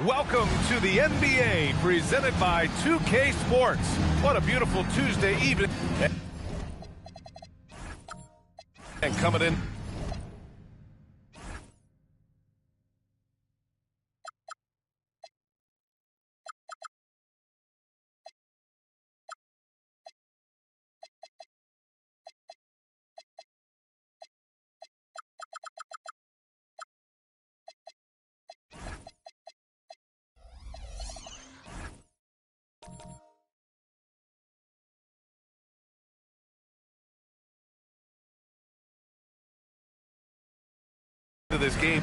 Welcome to the NBA, presented by 2K Sports. What a beautiful Tuesday evening. And coming in. To this game.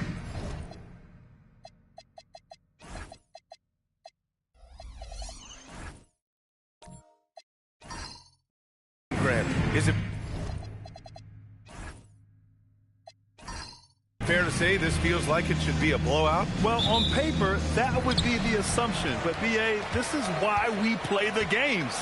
Grant, is it fair to say this feels like it should be a blowout? Well, on paper, that would be the assumption. But, B.A., this is why we play the games.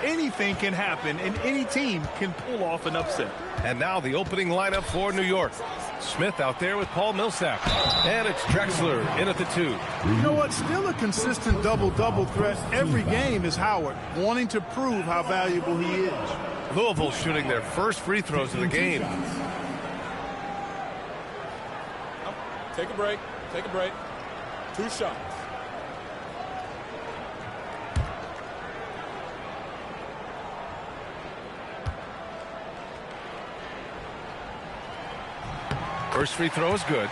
Anything can happen, and any team can pull off an upset. And now the opening lineup for New York. Smith out there with Paul Millsap. And it's Drexler in at the 2. You know what? Still a consistent double-double threat every game is Howard, wanting to prove how valuable he is. Louisville shooting their first free throws of the game. Take a break. Take a break. 2 shots. First free throw is good.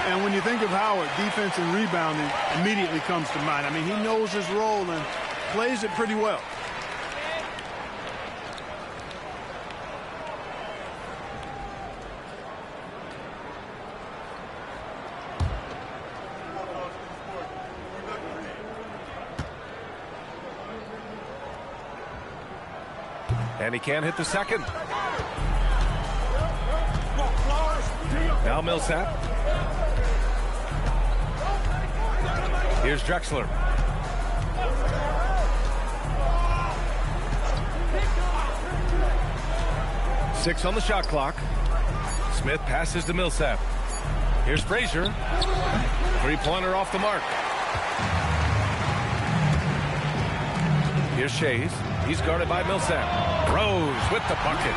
And when you think of Howard, defense and rebounding immediately comes to mind. I mean, he knows his role and plays it pretty well. And he can't hit the second. Now Millsap. Here's Drexler. Six on the shot clock. Smith passes to Millsap. Here's Frazier. Three-pointer off the mark. Here's Shays. He's guarded by Millsap. Rose with the bucket.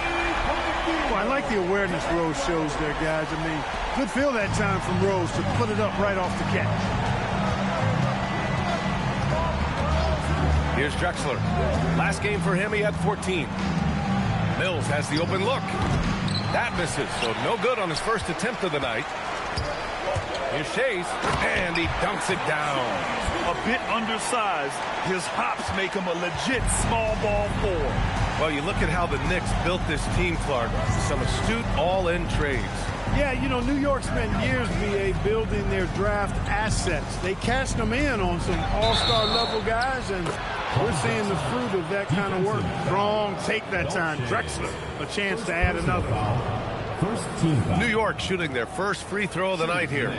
Well, I like the awareness Rose shows there, guys. I mean, good feel that time from Rose to put it up right off the catch. Here's Drexler. Last game for him, he had 14. Mills has the open look. That misses, so no good on his first attempt of the night. Here's Shays, and he dunks it down. A bit undersized. His hops make him a legit small ball forward. Well, you look at how the Knicks built this team, Clark. Some astute all-in trades. Yeah, you know, New York spent years, B.A., building their draft assets. They cashed them in on some all-star level guys, and we're seeing the fruit of that kind of work. Strong take that time. Drexler, a chance to add another. New York shooting their first free throw of the night here.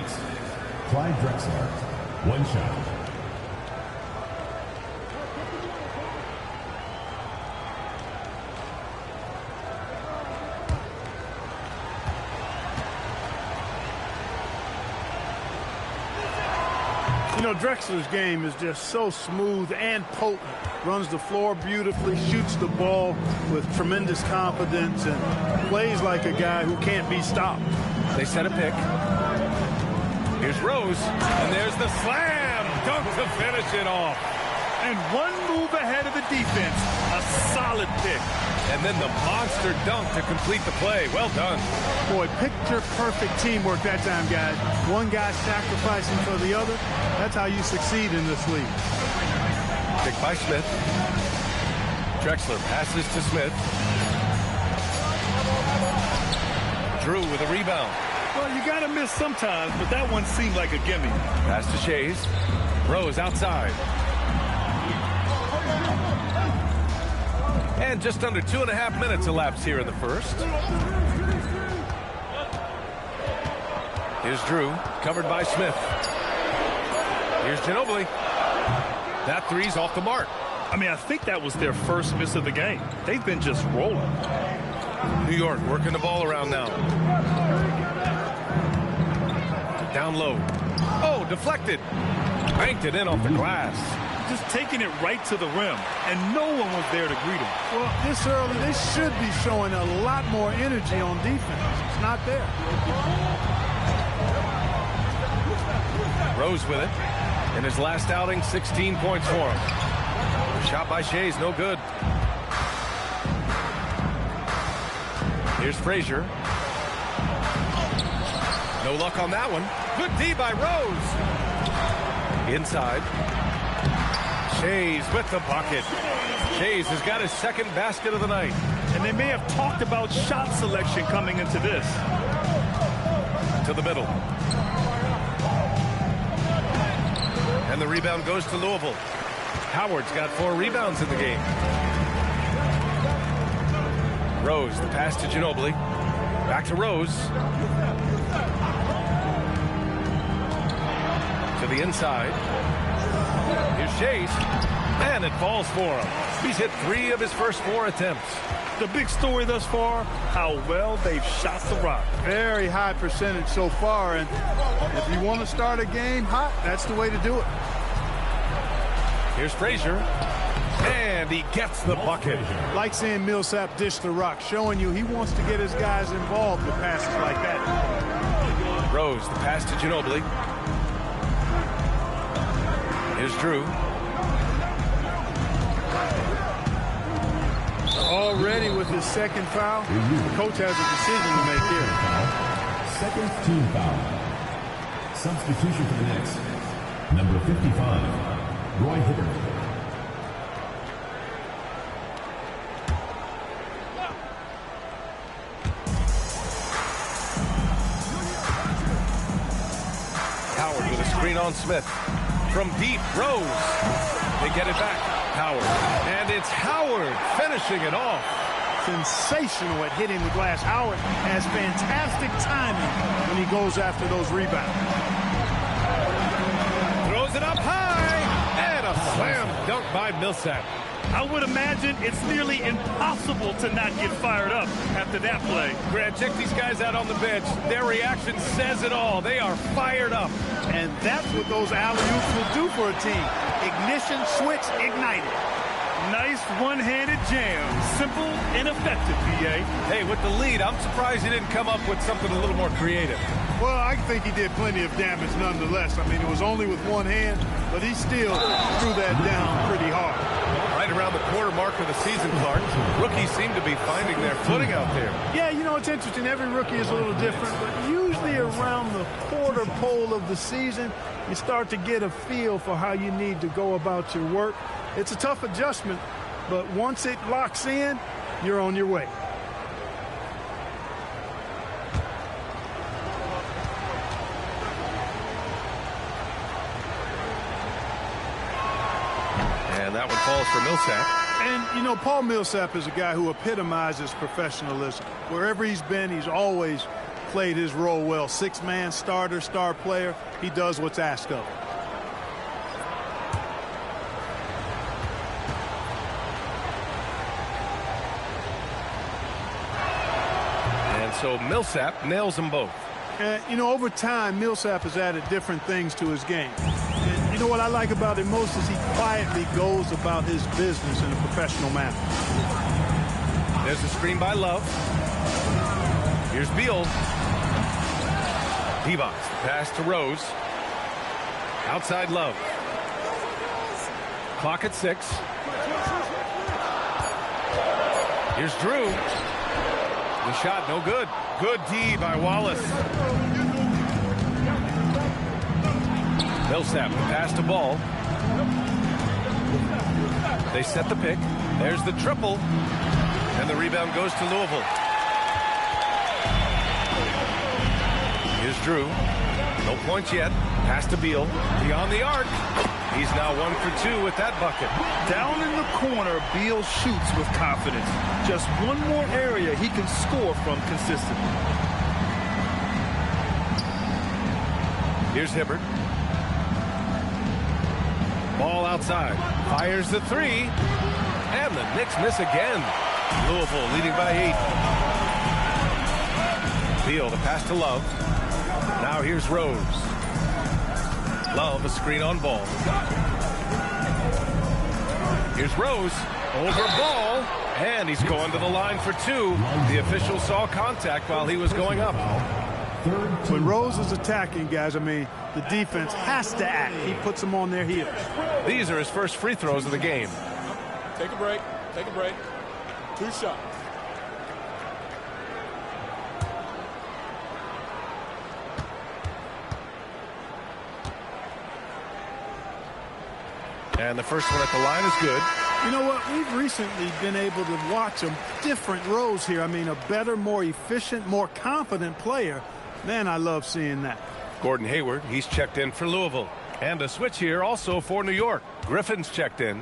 Clyde Drexler, 1 shot. You know, Drexler's game is just so smooth and potent. Runs the floor beautifully, shoots the ball with tremendous confidence, and plays like a guy who can't be stopped. They set a pick. Here's Rose, and there's the slam dunk to finish it off. And one move ahead of the defense. A solid pick. And then the monster dunk to complete the play. Well done. Boy, picture-perfect teamwork that time, guys. One guy sacrificing for the other. That's how you succeed in this league. Pick by Smith. Drexler passes to Smith. Drew with a rebound. Well, you got to miss sometimes, but that one seemed like a gimme. Pass to Shays. Rose outside. And just under 2.5 minutes elapsed here in the first. Here's Drew, covered by Smith. Here's Ginobili. That three's off the mark. I mean, I think that was their first miss of the game. They've been just rolling. New York working the ball around now. Down low. Oh, deflected. Banked it in off the glass. Just taking it right to the rim, and no one was there to greet him. Well, this early, they should be showing a lot more energy on defense. It's not there. Rose with it. In his last outing, 16 points for him. The shot by Shea's no good. Here's Frazier. No luck on that one. Good D by Rose. Inside. Shea's with the bucket. Shea's has got his second basket of the night. And they may have talked about shot selection coming into this. To the middle. And the rebound goes to Louisville. Howard's got 4 rebounds in the game. Rose, the pass to Ginobili. Back to Rose. To the inside. Here's Shea's. And it falls for him. He's hit 3 of his first 4 attempts. The big story thus far, how well they've shot the rock. Very high percentage so far, and if you want to start a game hot, that's the way to do it. Here's Frazier. And he gets the bucket. Like seeing Millsap dish the rock, showing you he wants to get his guys involved with passes like that. Rose, the pass to Ginobili. Here's Drew. Already with his second foul, the coach has a decision to make here. Second team foul. Substitution for the Knicks. Number 55, Roy Hibbert. Howard with a screen on Smith. From deep, Rose. They get it back. Howard. And it's Howard finishing it off. Sensational at hitting the glass. Howard has fantastic timing when he goes after those rebounds. Throws it up high. And a slam dunk by Millsap. I would imagine it's nearly impossible to not get fired up after that play. Grant, check these guys out on the bench. Their reaction says it all. They are fired up. And that's what those alley-oops will do for a team. Ignition, switch, ignited. Nice one-handed jam. Simple and effective, PA. Hey, with the lead, I'm surprised he didn't come up with something a little more creative. Well, I think he did plenty of damage nonetheless. I mean, it was only with one hand, but he still threw that down pretty hard. Right around the quarter mark of the season, Clark. Rookies seem to be finding their footing out there. Yeah, you know, it's interesting. Every rookie is a little different, but usually around the quarter pole of the season, you start to get a feel for how you need to go about your work. It's a tough adjustment, but once it locks in, you're on your way. And that one falls for Millsap. And, you know, Paul Millsap is a guy who epitomizes professionalism. Wherever he's been, he's always played his role well. Six-man starter, star player. He does what's asked of him. And so Millsap nails them both. And, you know, over time, Millsap has added different things to his game. And you know what I like about him most is he quietly goes about his business in a professional manner. There's the screen by Love. Here's Beal. Divac, pass to Rose. Outside Love. Clock at 6. Here's Drew. The shot, no good. Good D by Wallace. Millsap, pass to Ball. They set the pick. There's the triple. And the rebound goes to Louisville. Here's Drew. No points yet. Pass to Beal. Beyond the arc. He's now 1 for 2 with that bucket. Down in the corner, Beal shoots with confidence. Just one more area he can score from consistently. Here's Hibbert. Ball outside. Fires the 3. And the Knicks miss again. Louisville leading by 8. Beal, the pass to Love. Now here's Rose. Love a screen on ball. Here's Rose. Over ball. And he's going to the line for two. The official saw contact while he was going up. When Rose is attacking, guys, I mean, the defense has to act. He puts them on their heels. These are his first free throws of the game. Take a break. Take a break. 2 shots. And the first one at the line is good. You know what? We've recently been able to watch a different Rose here. I mean, a better, more efficient, more confident player. Man, I love seeing that. Gordon Hayward, he's checked in for Louisville. And a switch here also for New York. Griffin's checked in.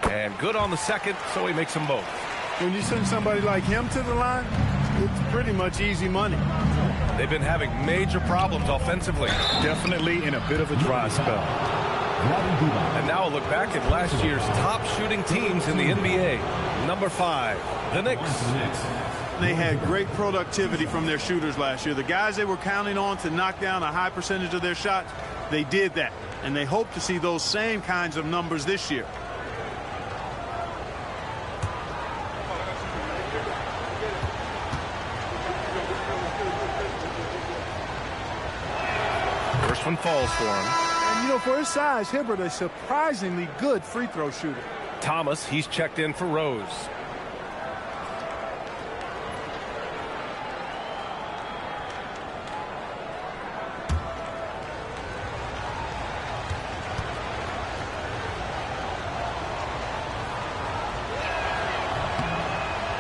And good on the second, so he makes them both. When you send somebody like him to the line, it's pretty much easy money. They've been having major problems offensively. Definitely in a bit of a dry spell. And now a look back at last year's top shooting teams in the NBA. Number 5, the Knicks. They had great productivity from their shooters last year. The guys they were counting on to knock down a high percentage of their shots, they did that. And they hope to see those same kinds of numbers this year. First one falls for him. And, you know, for his size, Hibbert, a surprisingly good free throw shooter. Thomas, he's checked in for Rose.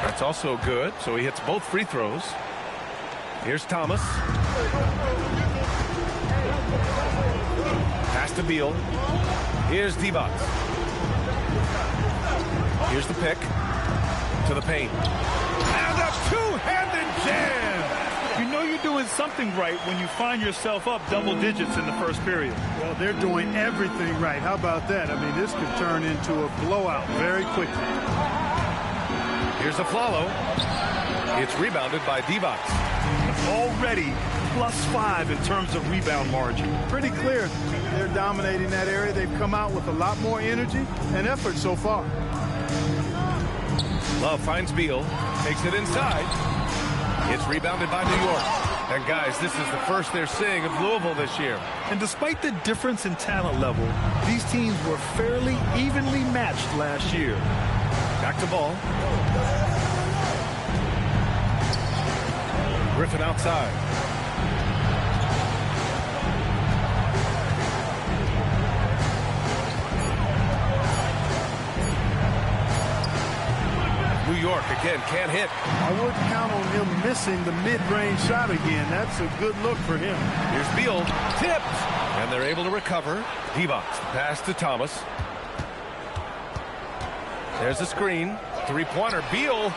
That's also good, so he hits both free throws. Here's Thomas. Pass to Beal. Here's Divac. Here's the pick. To the paint. And a two-handed jam! You know you're doing something right when you find yourself up double digits in the first period. Well, they're doing everything right. How about that? I mean, this could turn into a blowout very quickly. Here's a Flalo. It's rebounded by Divac. Already +5 in terms of rebound margin. Pretty clear. They're dominating that area. They've come out with a lot more energy and effort so far. Love finds Beal. Takes it inside. It's rebounded by New York. And guys, this is the first they're seeing of Louisville this year. And despite the difference in talent level, these teams were fairly evenly matched last year. Back to ball. Griffin outside. New York again can't hit. I wouldn't count on him missing the mid-range shot again. That's a good look for him. Here's Beal. Tipped. And they're able to recover. Divac. Pass to Thomas. There's a screen. Three-pointer. Beal.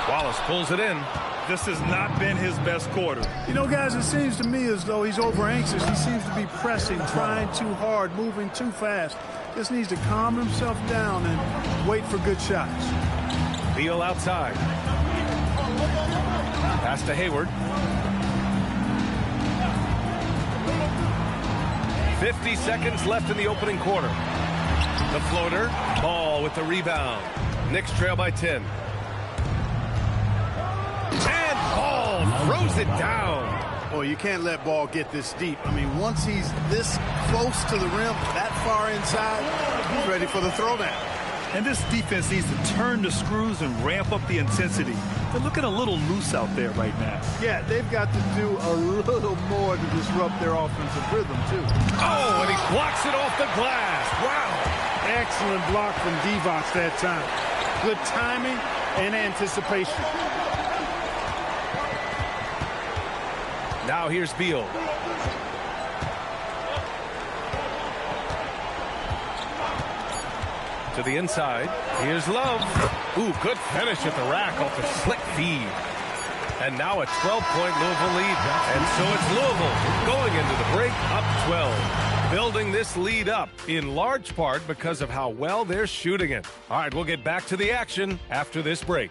Wallace pulls it in. This has not been his best quarter. You know, guys, it seems to me as though he's over-anxious. He seems to be pressing, trying too hard, moving too fast. Just needs to calm himself down and wait for good shots. Beal outside. Pass to Hayward. 50 seconds left in the opening quarter. The floater. Ball with the rebound. Knicks trail by 10. And Ball throws it down. Oh, you can't let Ball get this deep. I mean, once he's this close to the rim, that far inside, he's ready for the throwdown. And this defense needs to turn the screws and ramp up the intensity. They're looking a little loose out there right now. Yeah, they've got to do a little more to disrupt their offensive rhythm, too. Oh, and he blocks it off the glass. Wow. Excellent block from Divac that time. Good timing and anticipation. Now here's Beal. To the inside. Here's Love. Ooh, good finish at the rack off the slick feed. And now a 12-point Louisville lead. And so it's Louisville going into the break up 12. Building this lead up in large part because of how well they're shooting it. All right, we'll get back to the action after this break.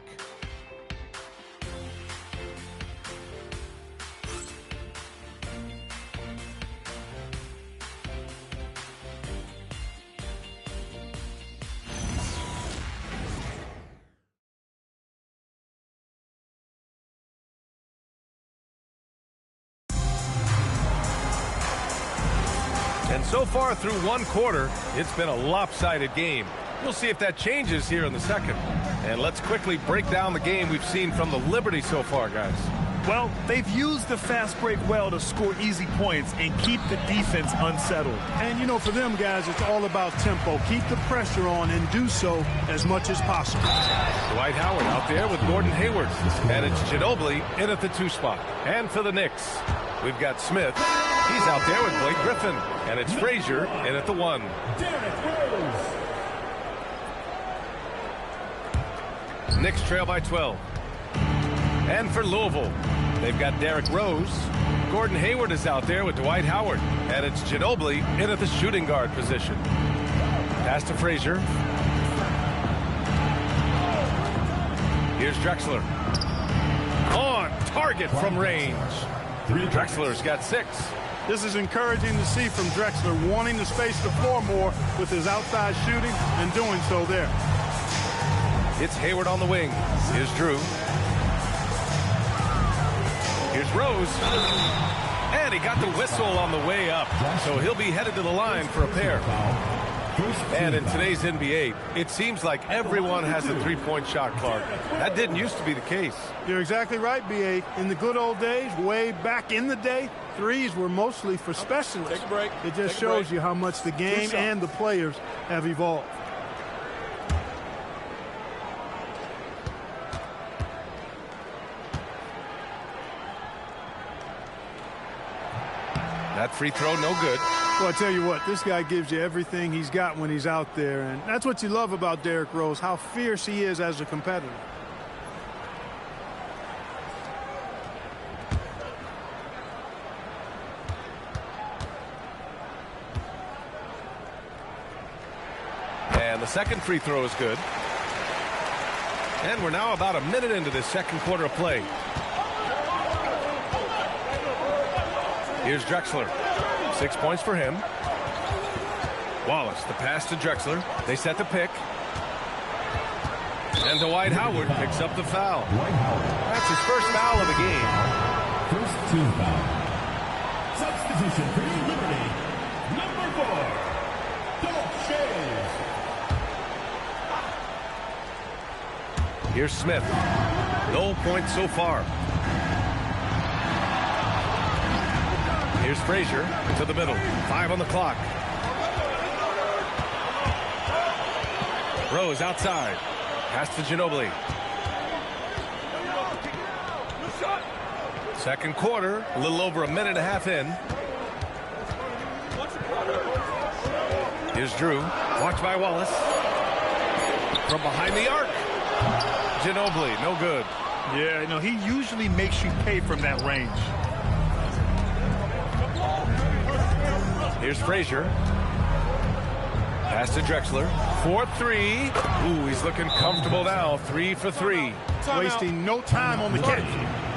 So far through one quarter, it's been a lopsided game. We'll see if that changes here in the second. And let's quickly break down the game we've seen from the Liberty so far, guys. Well, they've used the fast break well to score easy points and keep the defense unsettled. And, you know, for them guys, it's all about tempo. Keep the pressure on and do so as much as possible. Dwight Howard out there with Gordon Hayward. And it's Ginobili in at the 2 spot. And for the Knicks, we've got Smith. He's out there with Blake Griffin. And it's Frazier in at the 1. Knicks trail by 12. And for Louisville, they've got Derrick Rose. Gordon Hayward is out there with Dwight Howard. And it's Ginobili in at the shooting guard position. Pass to Frazier. Here's Drexler. On target from range. Drexler's got 6. This is encouraging to see from Drexler, wanting to space the floor more with his outside shooting and doing so there. It's Hayward on the wing. Here's Drew. Here's Rose. And he got the whistle on the way up. So he'll be headed to the line for a pair. And in today's NBA, it seems like everyone has a three-point shot, Clark. That didn't used to be the case. You're exactly right, B.A. In the good old days, way back in the day, threes were mostly for specialists. Take a break. It just shows you how much the game and the players have evolved. That free throw, no good. Well, I tell you what, this guy gives you everything he's got when he's out there. And that's what you love about Derrick Rose, how fierce he is as a competitor. And the second free throw is good. And we're now about a minute into this second quarter of play. Here's Drexler. 6 points for him. Wallace, the pass to Drexler. They set the pick. And Dwight Howard picks up the foul. That's his first foul of the game. First team foul. Substitution for New Liberty. Number 4, Dolph Shays. Here's Smith. No points so far. Here's Frazier to the middle. 5 on the clock. Rose outside. Pass to Ginobili. Second quarter, a little over a minute and a half in. Here's Drew. Watched by Wallace. From behind the arc. Ginobili, no good. Yeah, you know, he usually makes you pay from that range. Here's Frazier. Pass to Drexler. 4-3. Ooh, he's looking comfortable now. 3 for 3. Wasting no time on the catch.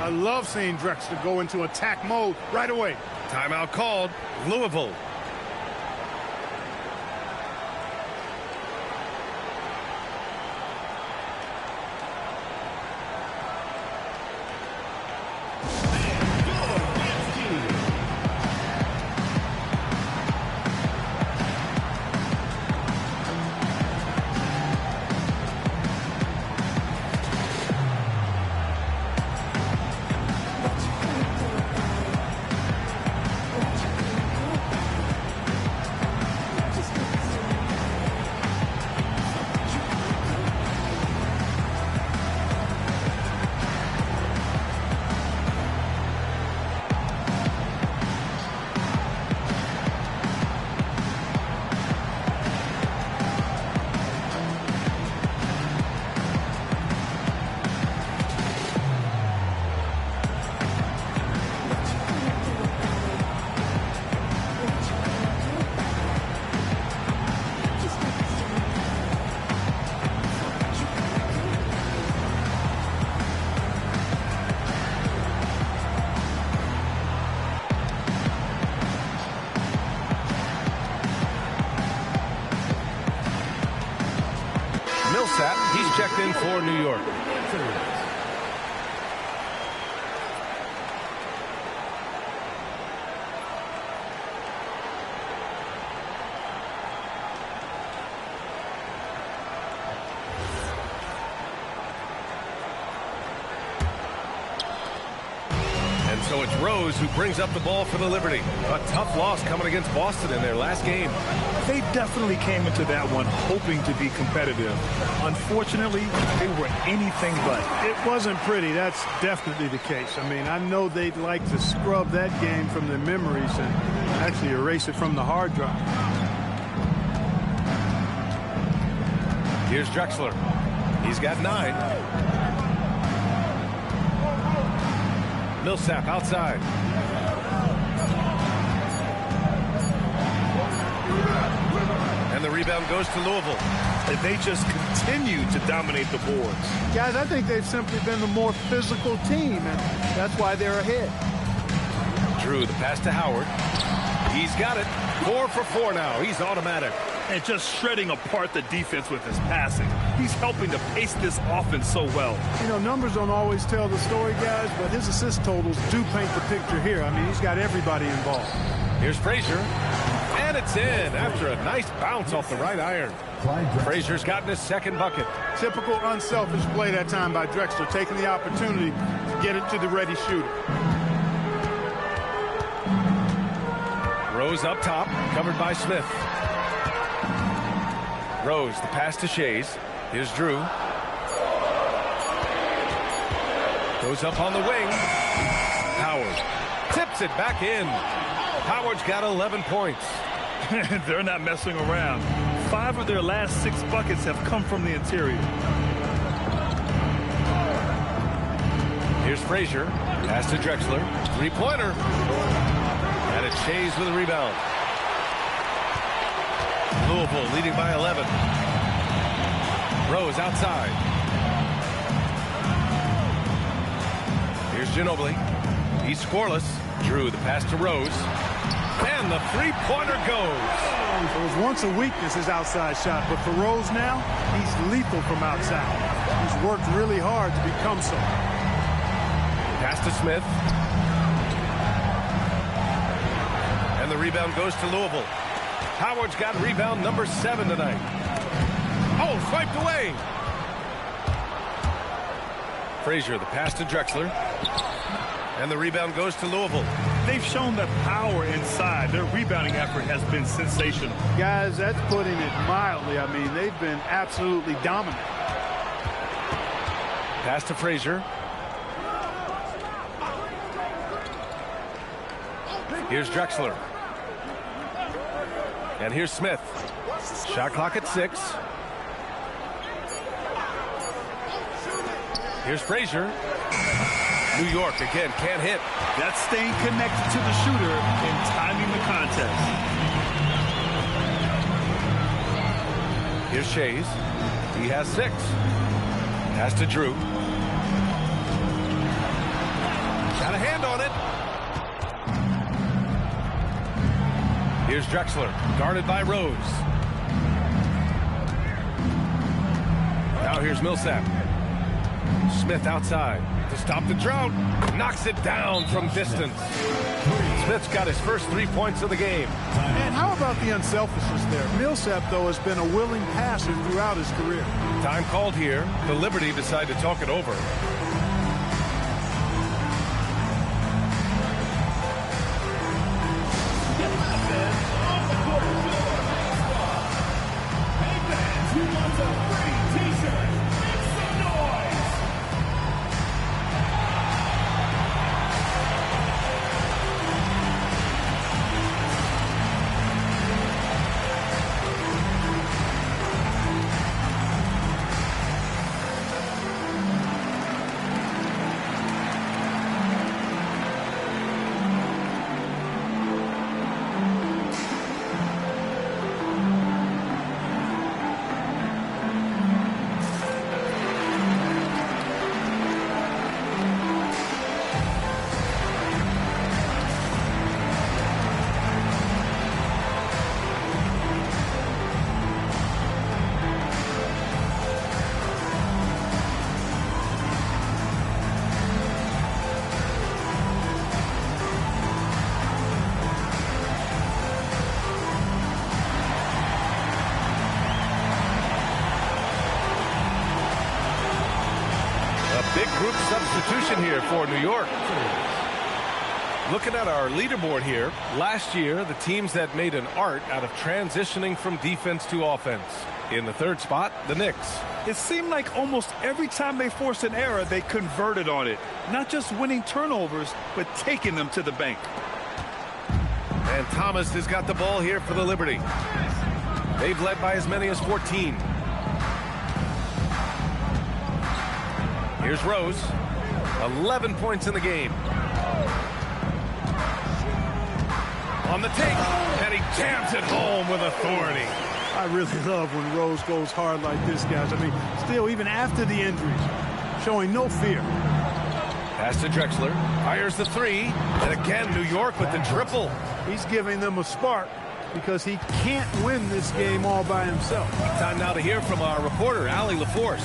I love seeing Drexler go into attack mode right away. Timeout called. Louisville. He's checked in for New York. So it's Rose who brings up the ball for the Liberty. A tough loss coming against Boston in their last game. They definitely came into that one hoping to be competitive. Unfortunately, they were anything but. It wasn't pretty. That's definitely the case. I mean, I know they'd like to scrub that game from their memories and actually erase it from the hard drive. Here's Drexler. He's got 9. Millsap outside. And the rebound goes to Louisville. And they just continue to dominate the boards. Guys, I think they've simply been the more physical team, and that's why they're ahead. Drew, the pass to Howard. He's got it. 4 for 4 now. He's automatic. And just shredding apart the defense with his passing. He's helping to pace this offense so well. You know, numbers don't always tell the story, guys, but his assist totals do paint the picture here. I mean, he's got everybody involved. Here's Frazier. And it's in after a nice bounce off the right iron. Frazier's gotten his second bucket. Typical unselfish play that time by Drexler, taking the opportunity to get it to the ready shooter. Rose up top, covered by Smith. Rose, the pass to Shays. Here's Drew. Goes up on the wing. Howard tips it back in. Howard's got 11 points. They're not messing around. 5 of their last 6 buckets have come from the interior. Here's Frazier. Pass to Drexler. 3-pointer. And it's Shays with a rebound. Louisville leading by 11. Rose outside. Here's Ginobili. He's scoreless. Drew, the pass to Rose. And the 3-pointer goes. It was once a weakness, his outside shot, but for Rose now, he's lethal from outside. He's worked really hard to become so. Pass to Smith. And the rebound goes to Louisville. Howard's got rebound number 7 tonight. Oh, swiped away. Frazier, the pass to Drexler. And the rebound goes to Louisville. They've shown the power inside. Their rebounding effort has been sensational. Guys, that's putting it mildly. I mean, they've been absolutely dominant. Pass to Frazier. Here's Drexler. And here's Smith. Shot clock at 6. Here's Frazier. New York again can't hit. That's staying connected to the shooter and timing the contest. Here's Shays. He has 6. Pass to Drew. Got a hand on it. Here's Drexler, guarded by Rose. Now here's Millsap. Smith outside to stop the drought. Knocks it down from distance. Smith's got his first 3 points of the game. And how about the unselfishness there? Millsap, though, has been a willing passer throughout his career. Time called here. The Liberty decide to talk it over. Big group substitution here for New York. Looking at our leaderboard here, last year, the teams that made an art out of transitioning from defense to offense. In the third spot, the Knicks. It seemed like almost every time they forced an error, they converted on it. Not just winning turnovers, but taking them to the bank. And Thomas has got the ball here for the Liberty. They've led by as many as 14. Here's Rose. 11 points in the game. On the take, and he jams it home with authority. I really love when Rose goes hard like this, guys. I mean, still, even after the injuries, showing no fear. Pass to Drexler. Fires the three. And again, New York with the triple. He's giving them a spark because he can't win this game all by himself. Time now to hear from our reporter, Allie LaForce.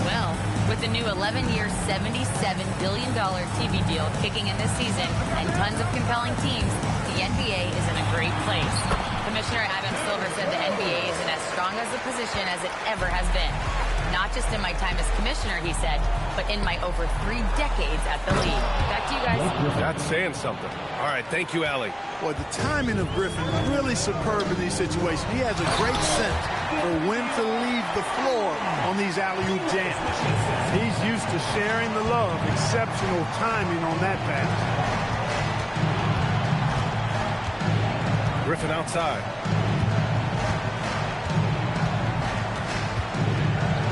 Well, with the new 11-year, $77 billion TV deal kicking in this season and tons of compelling teams, the NBA is in a great place. Commissioner Adam Silver said the NBA is in as strong as a position as it ever has been. Not just in my time as commissioner, he said, but in my over 3 decades at the league. Back to you guys. That's saying something. All right, thank you, Allie. Boy, the timing of Griffin really superb in these situations. He has a great sense for when to leave the floor on these alley-oop jams. He's used to sharing the love. Exceptional timing on that pass. Griffin outside.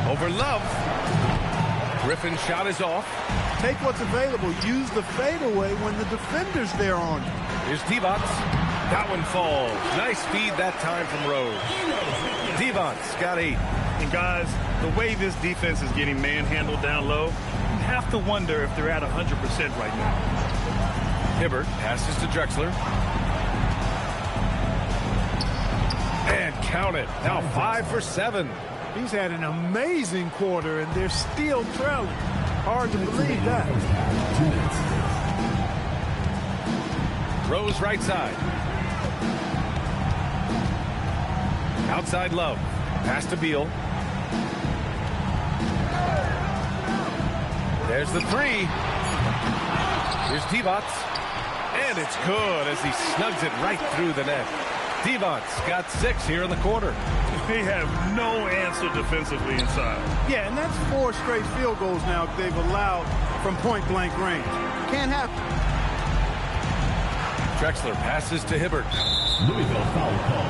Over Love. Griffin's shot is off. Take what's available. Use the fadeaway when the defender's there on you. Here's Divac. That one falls. Nice feed that time from Rose. Divac got 8. And guys, the way this defense is getting manhandled down low, you have to wonder if they're at 100% right now. Hibbert passes to Drexler. And count it. Now 5 for 7. He's had an amazing quarter, and they're still trailing. Hard to believe that. Rose right side. Outside Love. Pass to Beal. There's the three. Here's Divac. And it's good as he snugs it right through the net. Divac got 6 here in the quarter. They have no answer defensively inside. Yeah, and that's 4 straight field goals now they've allowed from point-blank range. Can't happen. Drexler passes to Hibbert. Louisville foul call.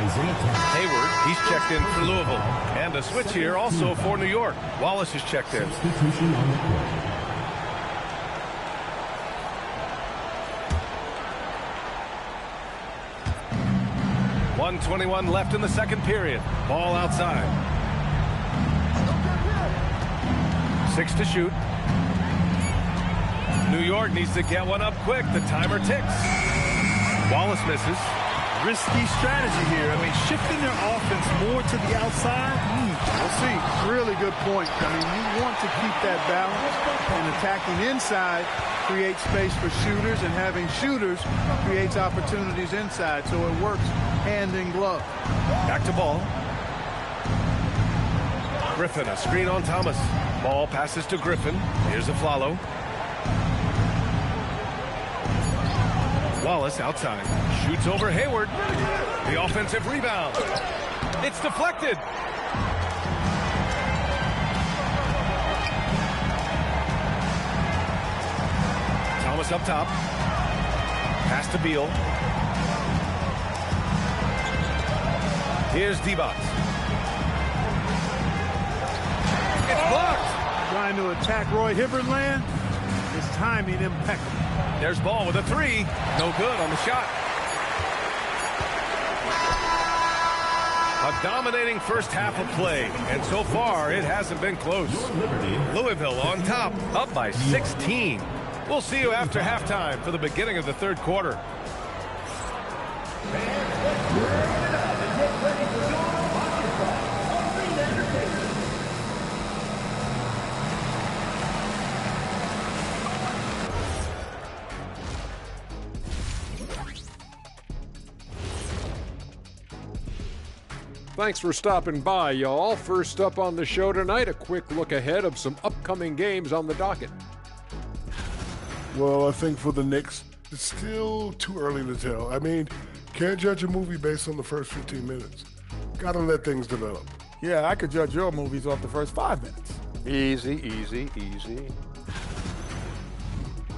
Isaiah Thomas. Hayward, he's checked in for Louisville. And a switch here also for New York. Wallace is checked in. Substitution on the court. 1:21 left in the second period. Ball outside. 6 to shoot. New York needs to get one up quick. The timer ticks. Wallace misses. Risky strategy here. I mean, shifting their offense more to the outside. We'll see. Really good point. I mean, you want to keep that balance, and attacking inside creates space for shooters, and having shooters creates opportunities inside, so it works hand in glove. Back to ball. Griffin, a screen on Thomas. Ball passes to Griffin. Here's a follow. Wallace outside. Shoots over Hayward. The offensive rebound. It's deflected. Thomas up top. Pass to Beal. Here's Divac. It's blocked. Trying to attack Roy Hibbert land. His timing impeccable. There's Ball with a 3. No good on the shot. A dominating first half of play, and so far it hasn't been close. Louisville on top, up by 16. We'll see you after halftime for the beginning of the third quarter. Thanks for stopping by, y'all. First up on the show tonight, a quick look ahead of some upcoming games on the docket. Well, I think for the Knicks, It's still too early to tell. I mean, can't judge a movie based on the first 15 minutes. Gotta let things develop. Yeah, I could judge your movies off the first 5 minutes. Easy, easy, easy.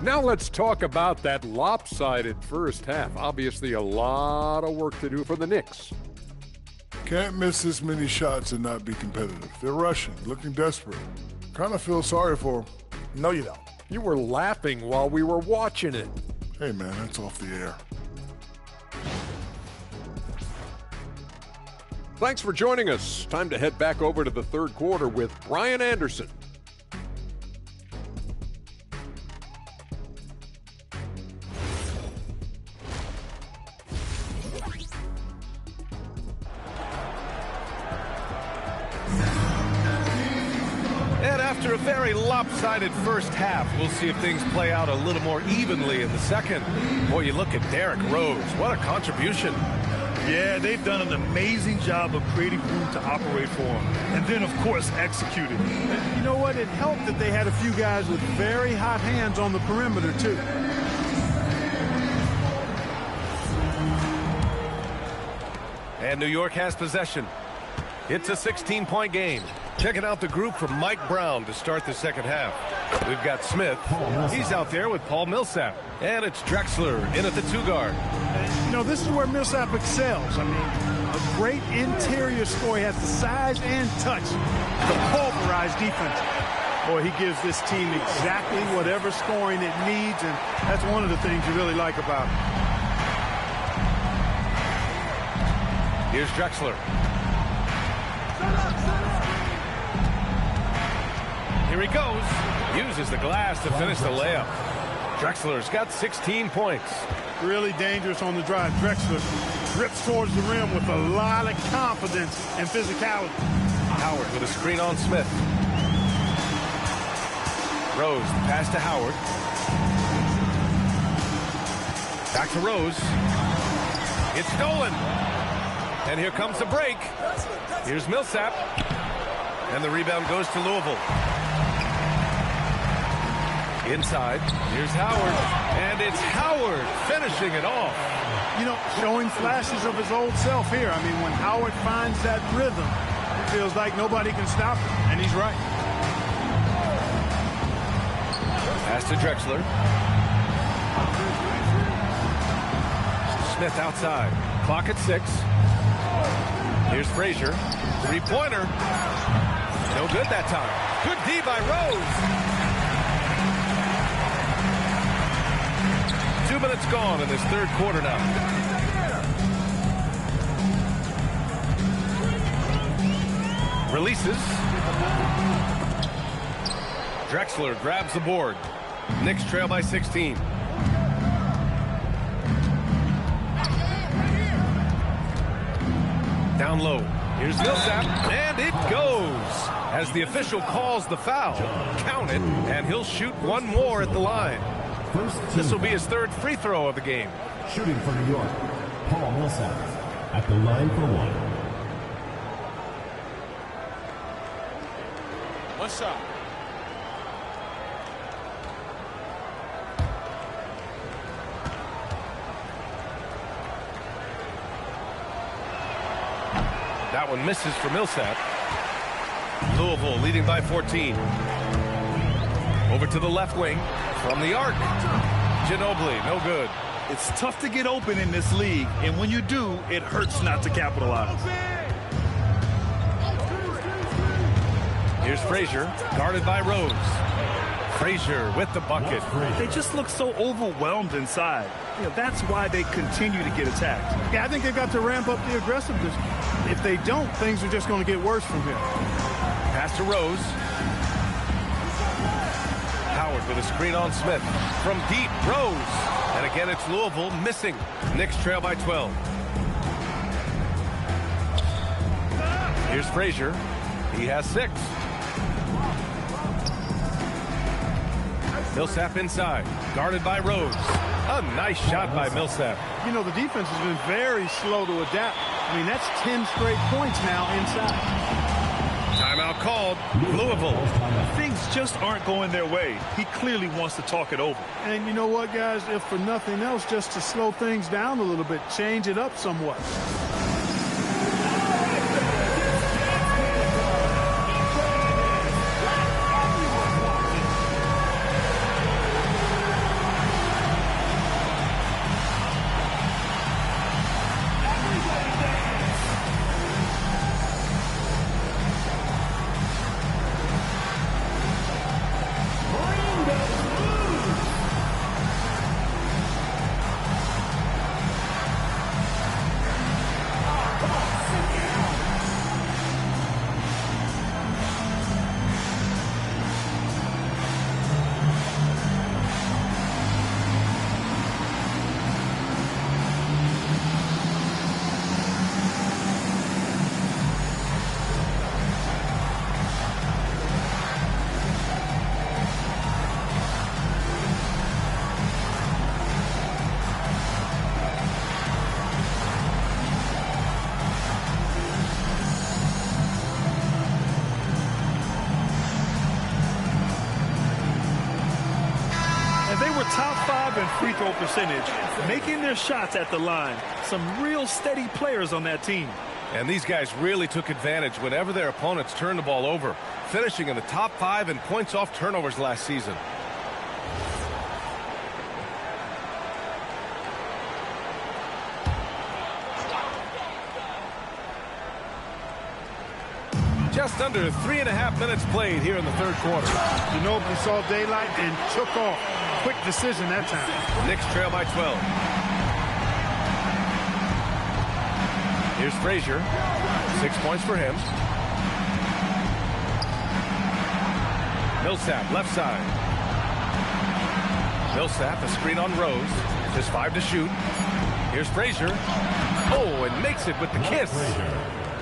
Now let's talk about that lopsided first half. Obviously a lot of work to do for the Knicks. Can't miss this many shots and not be competitive. They're rushing, looking desperate. Kind of feel sorry for them. No, you don't. You were laughing while we were watching it. Hey, man, that's off the air. Thanks for joining us. Time to head back over to the third quarter with Brian Anderson. And after a very lopsided first half, we'll see if things play out a little more evenly in the second. Boy, you look at Derrick Rose. What a contribution. Yeah, they've done an amazing job of creating room to operate for him. And then, of course, executing. You know what? It helped that they had a few guys with very hot hands on the perimeter, too. And New York has possession. It's a 16-point game. Checking out the group from Mike Brown to start the second half. We've got Smith. He's out there with Paul Millsap. And it's Drexler in at the 2-guard. You know, this is where Millsap excels. I mean, a great interior scorer. He has the size and touch to pulverize defense. Boy, he gives this team exactly whatever scoring it needs, and that's one of the things you really like about him. Here's Drexler. Here he goes. Uses the glass to finish the layup. Drexler's got 16 points. Really dangerous on the drive. Drexler drips towards the rim with a lot of confidence and physicality. Howard with a screen on Smith. Rose, pass to Howard. Back to Rose. It's stolen. And here comes the break. Here's Millsap. And the rebound goes to Louisville. Inside, here's Howard. And it's Howard finishing it off. You know, showing flashes of his old self here. I mean, when Howard finds that rhythm, it feels like nobody can stop him. And he's right. Pass to Drexler. Smith outside. Clock at 6. Here's Frazier. Three-pointer. No good that time. Good D by Rose. 2 minutes gone in this third quarter now. Releases. Drexler grabs the board. Knicks trail by 16. Down low. Here's Millsap, and it goes. As the official calls the foul, count it, and he'll shoot one more at the line. This will be his third free throw of the game. Shooting for New York, Paul Millsap at the line for one. One shot. That one misses for Millsap. Louisville leading by 14. Over to the left wing from the arc. Ginobili, no good. It's tough to get open in this league, and when you do, it hurts not to capitalize. Here's Frazier, guarded by Rose. Frazier with the bucket. They just look so overwhelmed inside. You know, that's why they continue to get attacked. Yeah, I think they've got to ramp up the aggressiveness. If they don't, things are just going to get worse from here. Pass to Rose. Howard with a screen on Smith. From deep, Rose. And again, it's Louisville missing. Knicks trail by 12. Here's Frazier. He has 6. Millsap inside, guarded by Rose. A nice shot by Millsap. You know, the defense has been very slow to adapt. I mean, that's 10 straight points now inside. Timeout. Timeout called. Louisville. Things just aren't going their way. He clearly wants to talk it over. And you know what, guys? If for nothing else, just to slow things down a little bit, change it up somewhat. Top 5 in free throw percentage, making their shots at the line. Some real steady players on that team. And these guys really took advantage whenever their opponents turned the ball over, finishing in the top 5 in points off turnovers last season. Just under 3.5 minutes played here in the third quarter. Ginobili saw daylight and took off. Quick decision that time. Knicks trail by 12. Here's Frazier. 6 points for him. Millsap, left side. Millsap, a screen on Rose. Just 5 to shoot. Here's Frazier. Oh, and makes it with the kiss.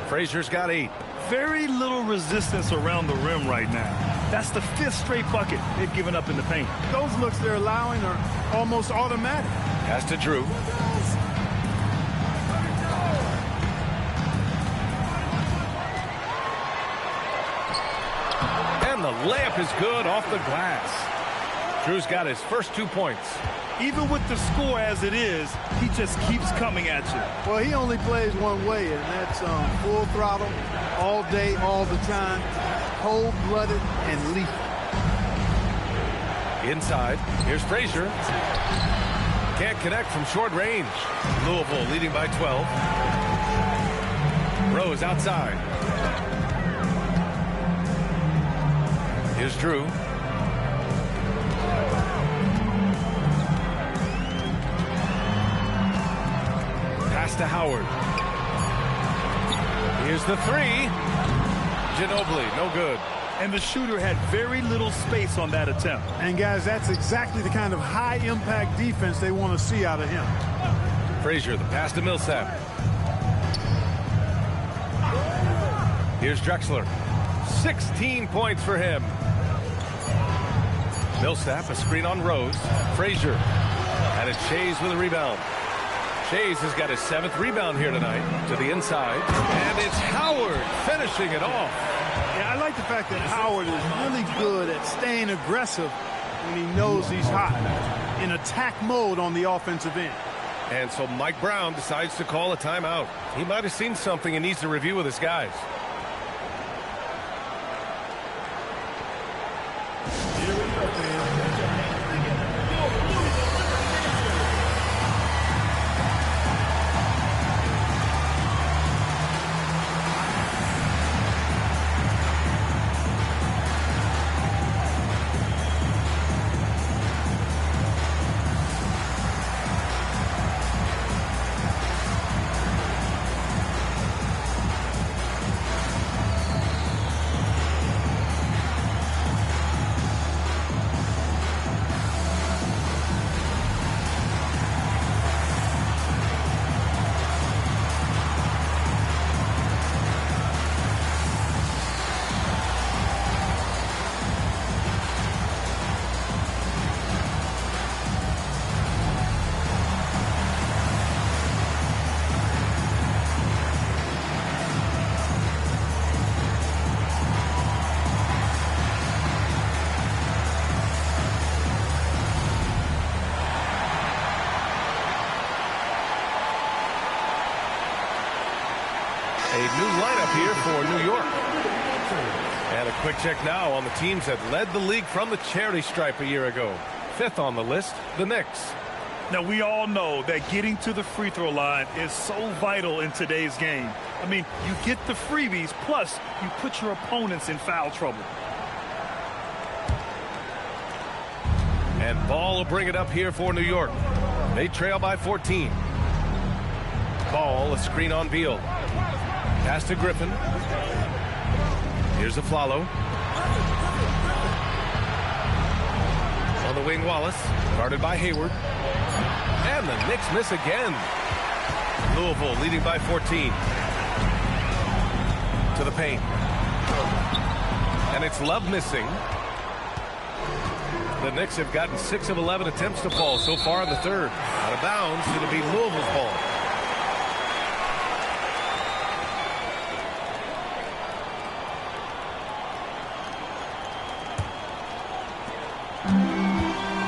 Frazier's got 8. Very little resistance around the rim right now. That's the 5th straight bucket they've given up in the paint. Those looks they're allowing are almost automatic. Pass to Drew. And the layup is good off the glass. Drew's got his first 2 points. Even with the score as it is, he just keeps coming at you. Well, he only plays one way, and that's full throttle, all day, all the time, cold-blooded and lethal. Inside, here's Frazier. Can't connect from short range. Louisville leading by 12. Rose outside. Here's Drew. Pass to Howard. Here's the 3. Ginobili, no good. And the shooter had very little space on that attempt. And, guys, that's exactly the kind of high-impact defense they want to see out of him. Frazier, the pass to Millsap. Here's Drexler. 16 points for him. Millsap, a screen on Rose. Frazier. And it's Shays with a rebound. Shays has got his 7th rebound here tonight to the inside. And it's Howard finishing it off. Yeah, I like the fact that Howard is really good at staying aggressive when he knows he's hot, in attack mode on the offensive end. And so Mike Brown decides to call a timeout. He might have seen something and needs to review with his guys. A new lineup here for New York. And a quick check now on the teams that led the league from the charity stripe a year ago. 5th on the list, the Knicks. Now, we all know that getting to the free throw line is so vital in today's game. I mean, you get the freebies, plus you put your opponents in foul trouble. And Ball will bring it up here for New York. They trail by 14. Ball, a screen on Beal. Pass to Griffin. Here's a Flalo. On the wing, Wallace. Guarded by Hayward. And the Knicks miss again. Louisville leading by 14. To the paint. And it's Love missing. The Knicks have gotten 6 of 11 attempts to fall so far in the third. Out of bounds, it'll be Louisville's ball.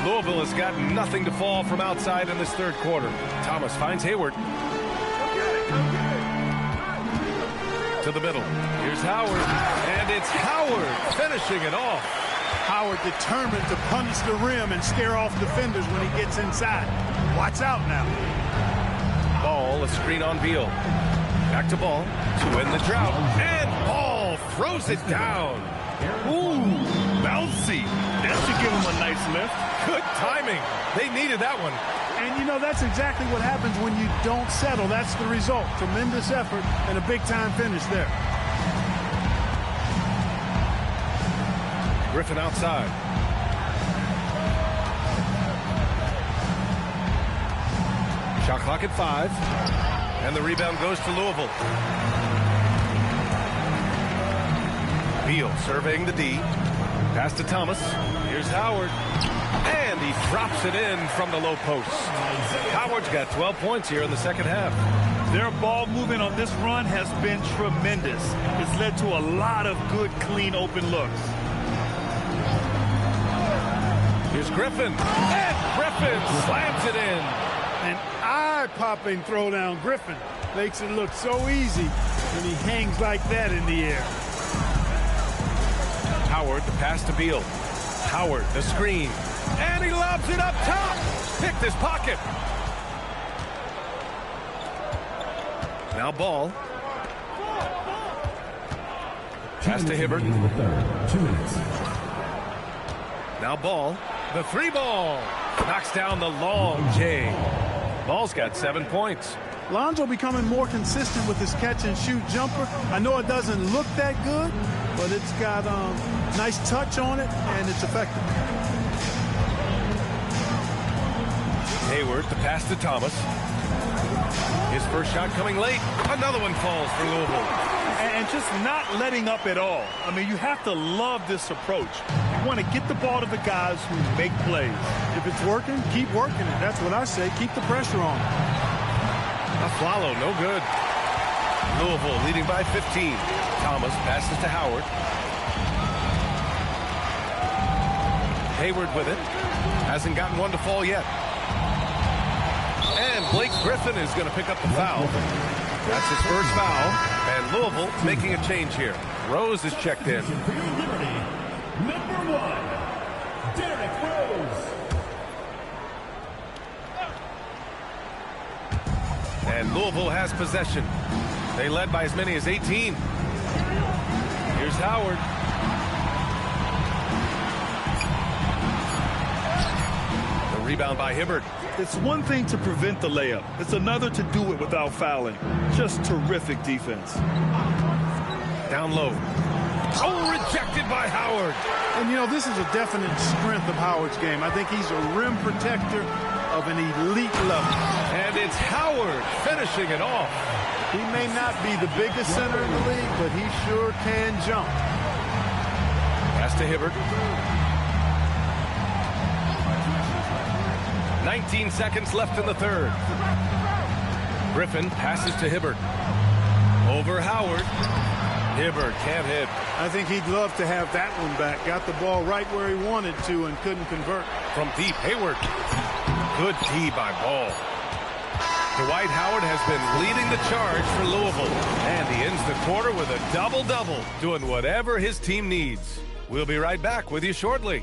Louisville has got nothing to fall from outside in this third quarter. Thomas finds Hayward. To the middle. Here's Howard. And it's Howard finishing it off. Howard determined to punish the rim and scare off defenders when he gets inside. Watch out now. Ball, a screen on Beal. Back to Ball to win the drought. And Ball throws it down. Ooh, bouncy. That should give him a nice lift. Good timing. They needed that one. And, you know, that's exactly what happens when you don't settle. That's the result. Tremendous effort and a big-time finish there. Griffin outside. Shot clock at 5. And the rebound goes to Louisville. Beal surveying the D. Pass to Thomas. Here's Howard. And he drops it in from the low post. Howard's got 12 points here in the second half. Their ball movement on this run has been tremendous. It's led to a lot of good, clean, open looks. Here's Griffin. And Griffin slams it in. An eye-popping throwdown. Griffin makes it look so easy when he hangs like that in the air. Howard, the pass to Beal. Howard, the screen. And he lobs it up top. Picked his pocket. Now Ball. Pass to Hibbert. 2 minutes. Now Ball. The 3 ball. Knocks down the long J. Ball's got 7 points. Lonzo becoming more consistent with his catch-and-shoot jumper. I know it doesn't look that good, but it's got nice touch on it, and it's effective. Hayward, the pass to Thomas. His first shot coming late. Another one falls for Louisville. And just not letting up at all. I mean, you have to love this approach. You want to get the ball to the guys who make plays. If it's working, keep working it. That's what I say. Keep the pressure on. A follow, no good. Louisville leading by 15. Thomas passes to Howard. Hayward with it. Hasn't gotten one to fall yet. And Blake Griffin is going to pick up the foul. That's his first foul. And Louisville making a change here. Rose is checked in. For your liberty, number 1, Derrick Rose. And Louisville has possession. They led by as many as 18. Here's Howard. The rebound by Hibbert. It's one thing to prevent the layup. It's another to do it without fouling. Just terrific defense. Down low. Oh, rejected by Howard. And, you know, this is a definite strength of Howard's game. I think he's a rim protector of an elite level. And it's Howard finishing it off. He may not be the biggest center in the league, but he sure can jump. Pass to Hibbert. 19 seconds left in the third. Griffin passes to Hibbert. Over Howard. Hibbert can't hit. I think he'd love to have that one back. Got the ball right where he wanted to and couldn't convert. From deep, Hayward. Good D by Ball. Dwight Howard has been leading the charge for Louisville. And he ends the quarter with a double-double, doing whatever his team needs. We'll be right back with you shortly.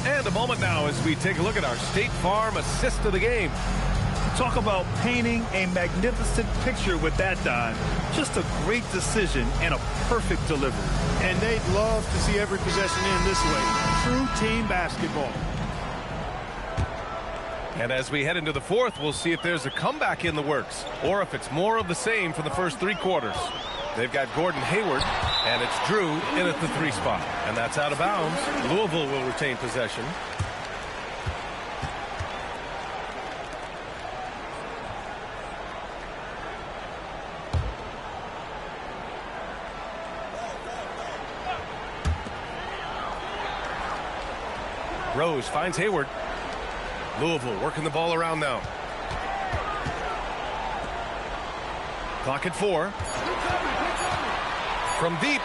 And a moment now as we take a look at our State Farm assist of the game. Talk about painting a magnificent picture with that dive. Just a great decision and a perfect delivery. And they'd love to see every possession end this way. True team basketball. And as we head into the fourth, we'll see if there's a comeback in the works or if it's more of the same for the first 3 quarters. They've got Gordon Hayward, and it's Drew in at the 3 spot. And that's out of bounds. Louisville will retain possession. Rose finds Hayward. Louisville working the ball around now. Clock at 4. From deep.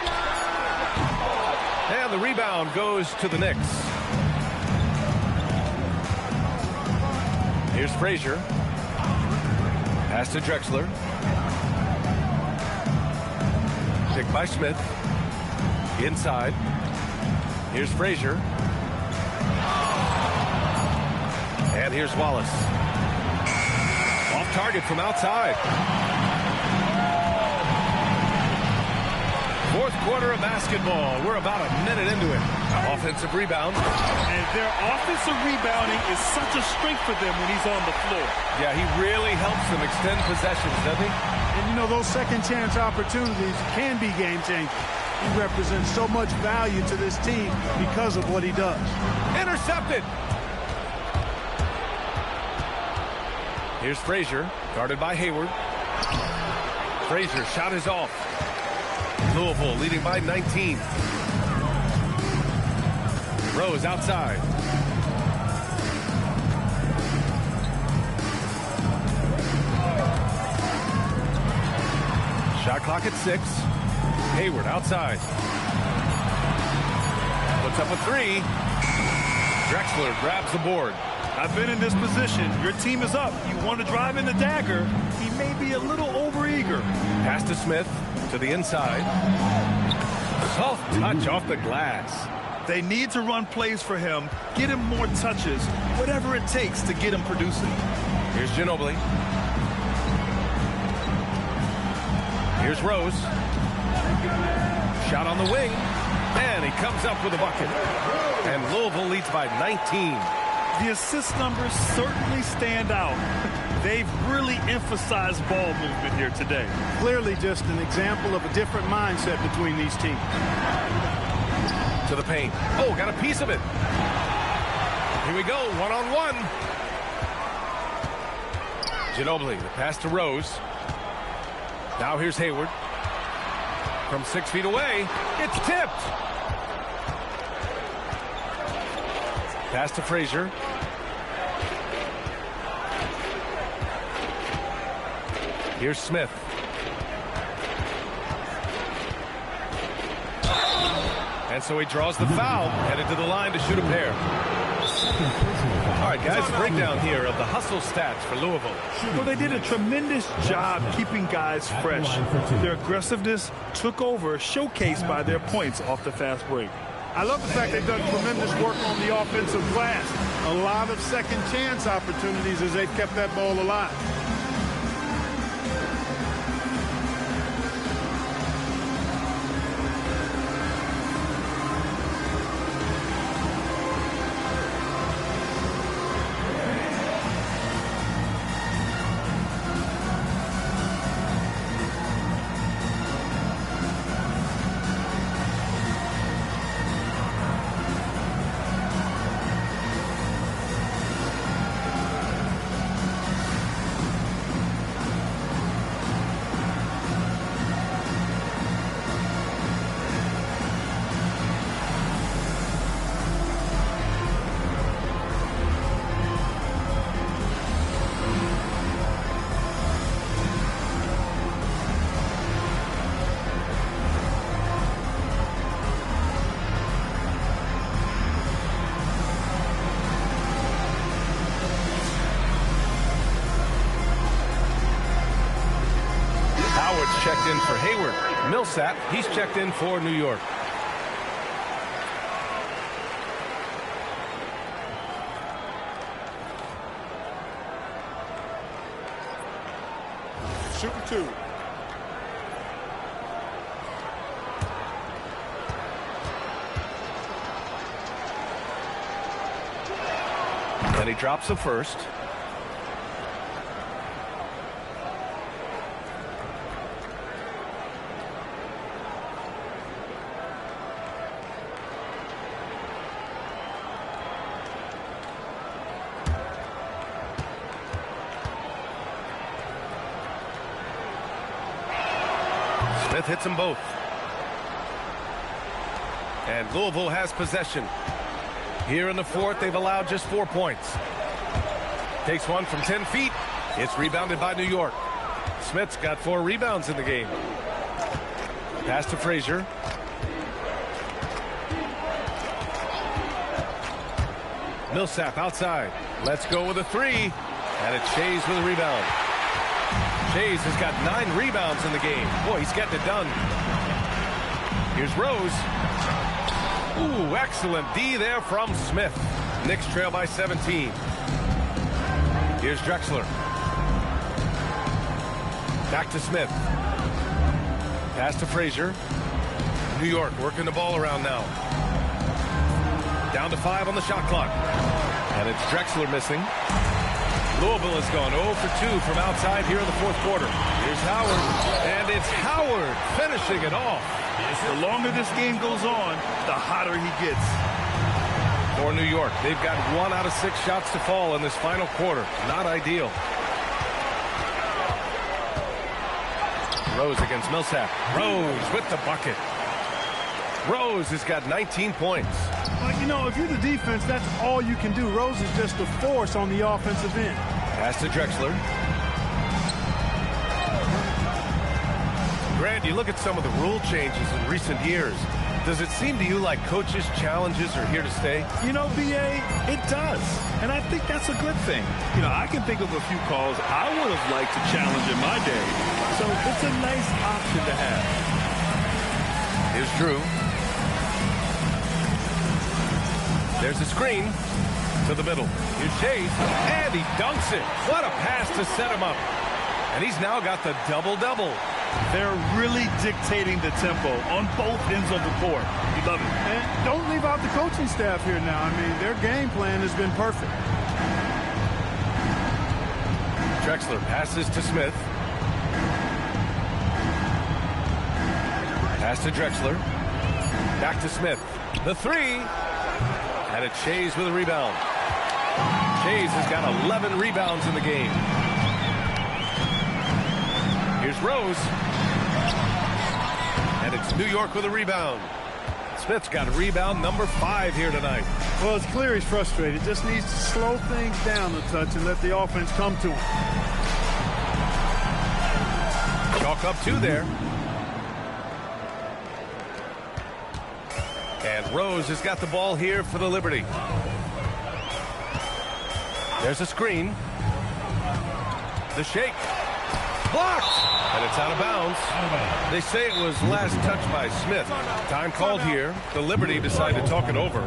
And the rebound goes to the Knicks. Here's Frazier. Pass to Drexler. Picked by Smith. Inside. Here's Frazier. And here's Wallace. Off target from outside. Fourth quarter of basketball. We're about a minute into it. Offensive rebound. And their offensive rebounding is such a strength for them when he's on the floor. Yeah, he really helps them extend possessions, doesn't he? And you know, those second chance opportunities can be game changing. He represents so much value to this team because of what he does. Intercepted. Here's Frazier, guarded by Hayward. Frazier, shot is off. Louisville leading by 19. Rose outside. Shot clock at 6. Hayward outside. Puts up a 3. Drexler grabs the board. I've been in this position. Your team is up. You want to drive in the dagger. He may be a little overeager. Pass to Smith to the inside. Soft touch off the glass. They need to run plays for him, get him more touches, whatever it takes to get him producing. Here's Ginobili. Here's Rose. Shot on the wing. And he comes up with a bucket. And Louisville leads by 19. The assist numbers certainly stand out. They've really emphasized ball movement here today. Clearly just an example of a different mindset between these teams. To the paint. Oh, got a piece of it. Here we go, one-on-one. Ginobili, the pass to Rose. Now here's Hayward. From 6 feet away, it's tipped. Pass to Frazier. Here's Smith. And so he draws the foul, headed to the line to shoot a pair. All right, guys, breakdown here of the hustle stats for Louisville. Well, they did a tremendous job keeping guys fresh. Their aggressiveness took over, showcased by their points off the fast break. I love the fact they've done tremendous work on the offensive glass. A lot of second chance opportunities as they've kept that ball alive. It's checked in for Hayward. Millsap, he's checked in for New York. Shooting 2. And he drops the first. Smith hits them both. And Louisville has possession. Here in the fourth, they've allowed just 4 points. Takes one from 10 feet. It's rebounded by New York. Smith's got 4 rebounds in the game. Pass to Frazier. Millsap outside. Let's go with a 3. And it's Shays with a rebound. Shays has got 9 rebounds in the game. Boy, he's getting it done. Here's Rose. Ooh, excellent D there from Smith. Knicks trail by 17. Here's Drexler. Back to Smith. Pass to Frazier. New York working the ball around now. Down to 5 on the shot clock. And it's Drexler missing. Louisville has gone 0 for 2 from outside here in the fourth quarter. Here's Howard. And it's Howard finishing it off. The longer this game goes on, the hotter he gets. For New York, they've got 1 out of 6 shots to fall in this final quarter. Not ideal. Rose against Millsap. Rose with the bucket. Rose has got 19 points. Well, you know, if you're the defense, that's all you can do. Rose is just a force on the offensive end. Pass to Drexler. Grant, you look at some of the rule changes in recent years. Does it seem to you like coaches' challenges are here to stay? You know, B.A., it does. And I think that's a good thing. You know, I can think of a few calls I would have liked to challenge in my day. So it's a nice option to have. Here's Drew. There's a screen to the middle. Here's Shays, and he dunks it. What a pass to set him up. And he's now got the double-double. They're really dictating the tempo on both ends of the court. You love it. And don't leave out the coaching staff here now. I mean, their game plan has been perfect. Drexler passes to Smith. Pass to Drexler. Back to Smith. The 3. And it's Shays with a rebound. Shays has got 11 rebounds in the game. Here's Rose. And it's New York with a rebound. Smith's got a rebound number 5 here tonight. Well, it's clear he's frustrated. Just needs to slow things down a touch and let the offense come to him. Chalk up 2 there. And Rose has got the ball here for the Liberty. There's a screen. The shake. Blocked. And it's out of bounds. They say it was last touched by Smith. Time called here. The Liberty decided to talk it over.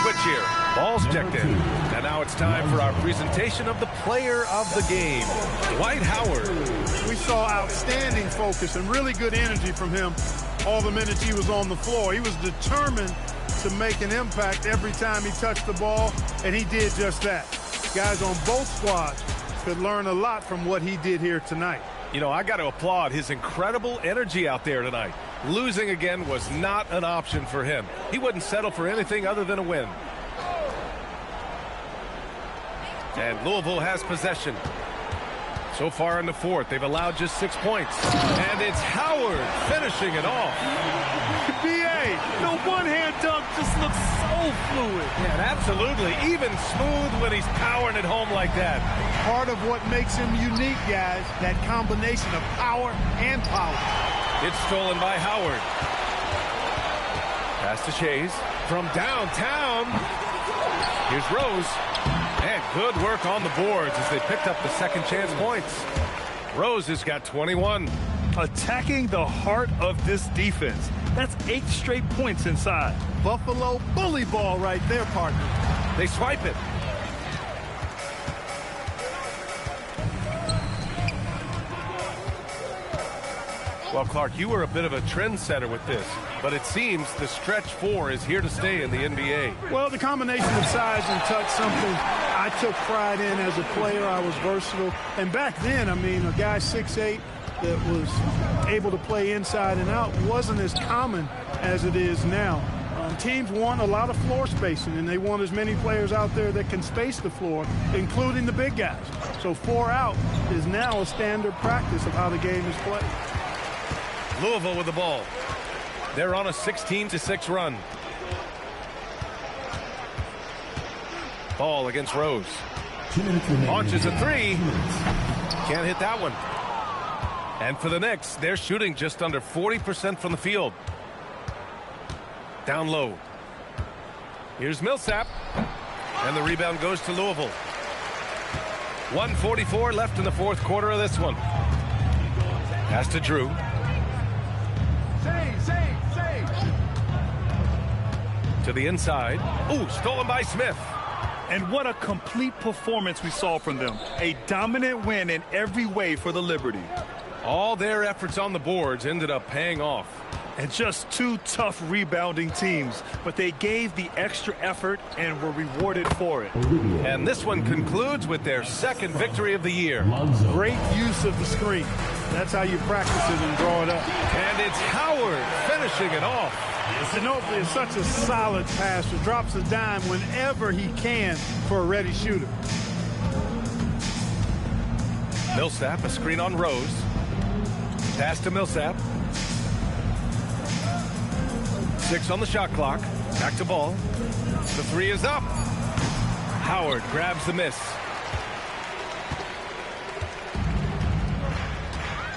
switch here. Ball's checked in. And now it's time for our presentation of the player of the game, Dwight Howard. We saw outstanding focus and really good energy from him all the minutes he was on the floor. He was determined to make an impact every time he touched the ball, and he did just that. Guys on both squads could learn a lot from what he did here tonight. You know, I got to applaud his incredible energy out there tonight. Losing again was not an option for him. He wouldn't settle for anything other than a win. And Louisville has possession. So far in the fourth, they've allowed just 6 points. And it's Howard finishing it off. B.A., the one-hand dunk just looks so fluid. Yeah, absolutely. Even smooth when he's powering it home like that. Part of what makes him unique, guys, that combination of power and power. It's stolen by Howard. Pass to Shays from downtown. Here's Rose. And good work on the boards as they picked up the second chance points. Rose has got 21. Attacking the heart of this defense. That's 8 straight points inside. Buffalo bully ball right there, partner. They swipe it. Well, Clark, you were a bit of a trendsetter with this, but it seems the stretch 4 is here to stay in the NBA. Well, the combination of size and touch, something I took pride in as a player. I was versatile. And back then, I mean, a guy 6'8" that was able to play inside and out wasn't as common as it is now. Teams want a lot of floor spacing, and they want as many players out there that can space the floor, including the big guys. So 4 out is now a standard practice of how the game is played. Louisville with the ball. They're on a 16-6 run. Ball against Rose. Launches a 3. Can't hit that one. And for the Knicks, they're shooting just under 40% from the field. Down low. Here's Millsap. And the rebound goes to Louisville. 1:44 left in the fourth quarter of this one. Pass to Drew. To the inside. Ooh, stolen by Smith. And what a complete performance we saw from them. A dominant win in every way for the Liberty. All their efforts on the boards ended up paying off. And just 2 tough rebounding teams, but they gave the extra effort and were rewarded for it. And this one concludes with their second victory of the year. Great use of the screen. That's how you practice it and draw it up. And it's Howard finishing it off. Ginobili is such a solid passer. Drops a dime whenever he can for a ready shooter. Millsap, a screen on Rose. Pass to Millsap. 6 on the shot clock. Back to ball. The 3 is up. Howard grabs the miss.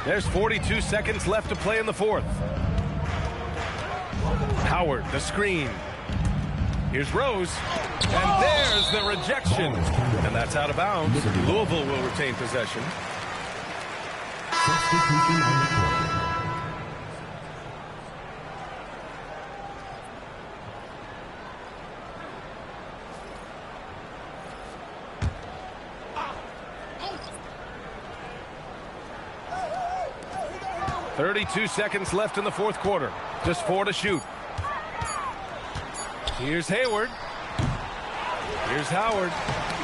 There's 42 seconds left to play in the fourth. Howard, the screen. Here's Rose. And there's the rejection. And that's out of bounds. Louisville will retain possession. Substitution on the court. 32 seconds left in the fourth quarter. Just 4 to shoot. Here's Hayward. Here's Howard.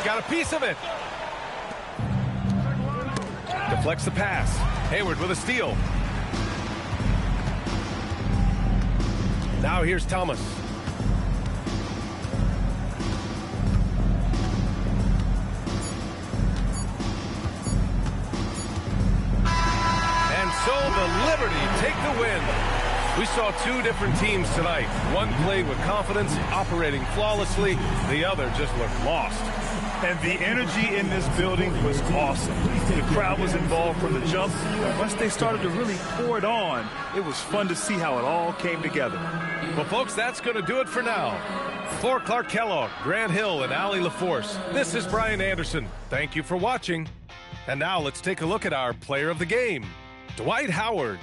Got a piece of it. Deflects the pass. Hayward with a steal. Now here's Thomas. And so the Liberty take the win. We saw 2 different teams tonight. One played with confidence, operating flawlessly. The other just looked lost. And the energy in this building was awesome. The crowd was involved from the jump. Once they started to really pour it on, it was fun to see how it all came together. Well, folks, that's going to do it for now. For Clark Kellogg, Grant Hill, and Allie LaForce, this is Brian Anderson. Thank you for watching. And now let's take a look at our player of the game, Dwight Howard.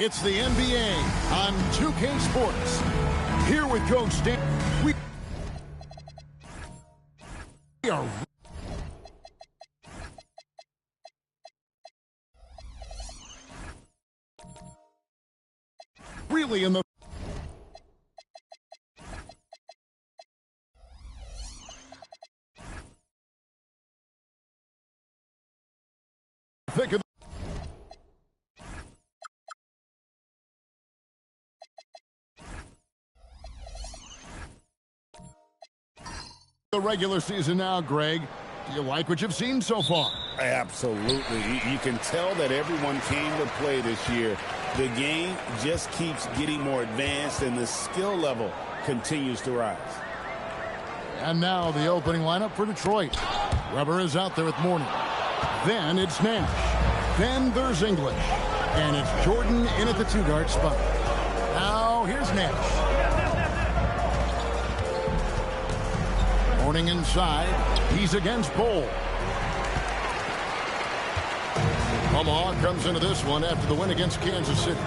It's the NBA on 2K Sports. Here with Coach Stan. We are really in the thick of the regular season now, Greg. Do you like what you've seen so far? Absolutely. You can tell that everyone came to play this year. The game just keeps getting more advanced, and the skill level continues to rise. And now the opening lineup for Detroit. Weber is out there with Mourning. Then it's Nash. Then there's English. And it's Jordan in at the two-guard spot. Now here's Nash. Mourning inside. He's against Bol. Omaha comes into this one after the win against Kansas City.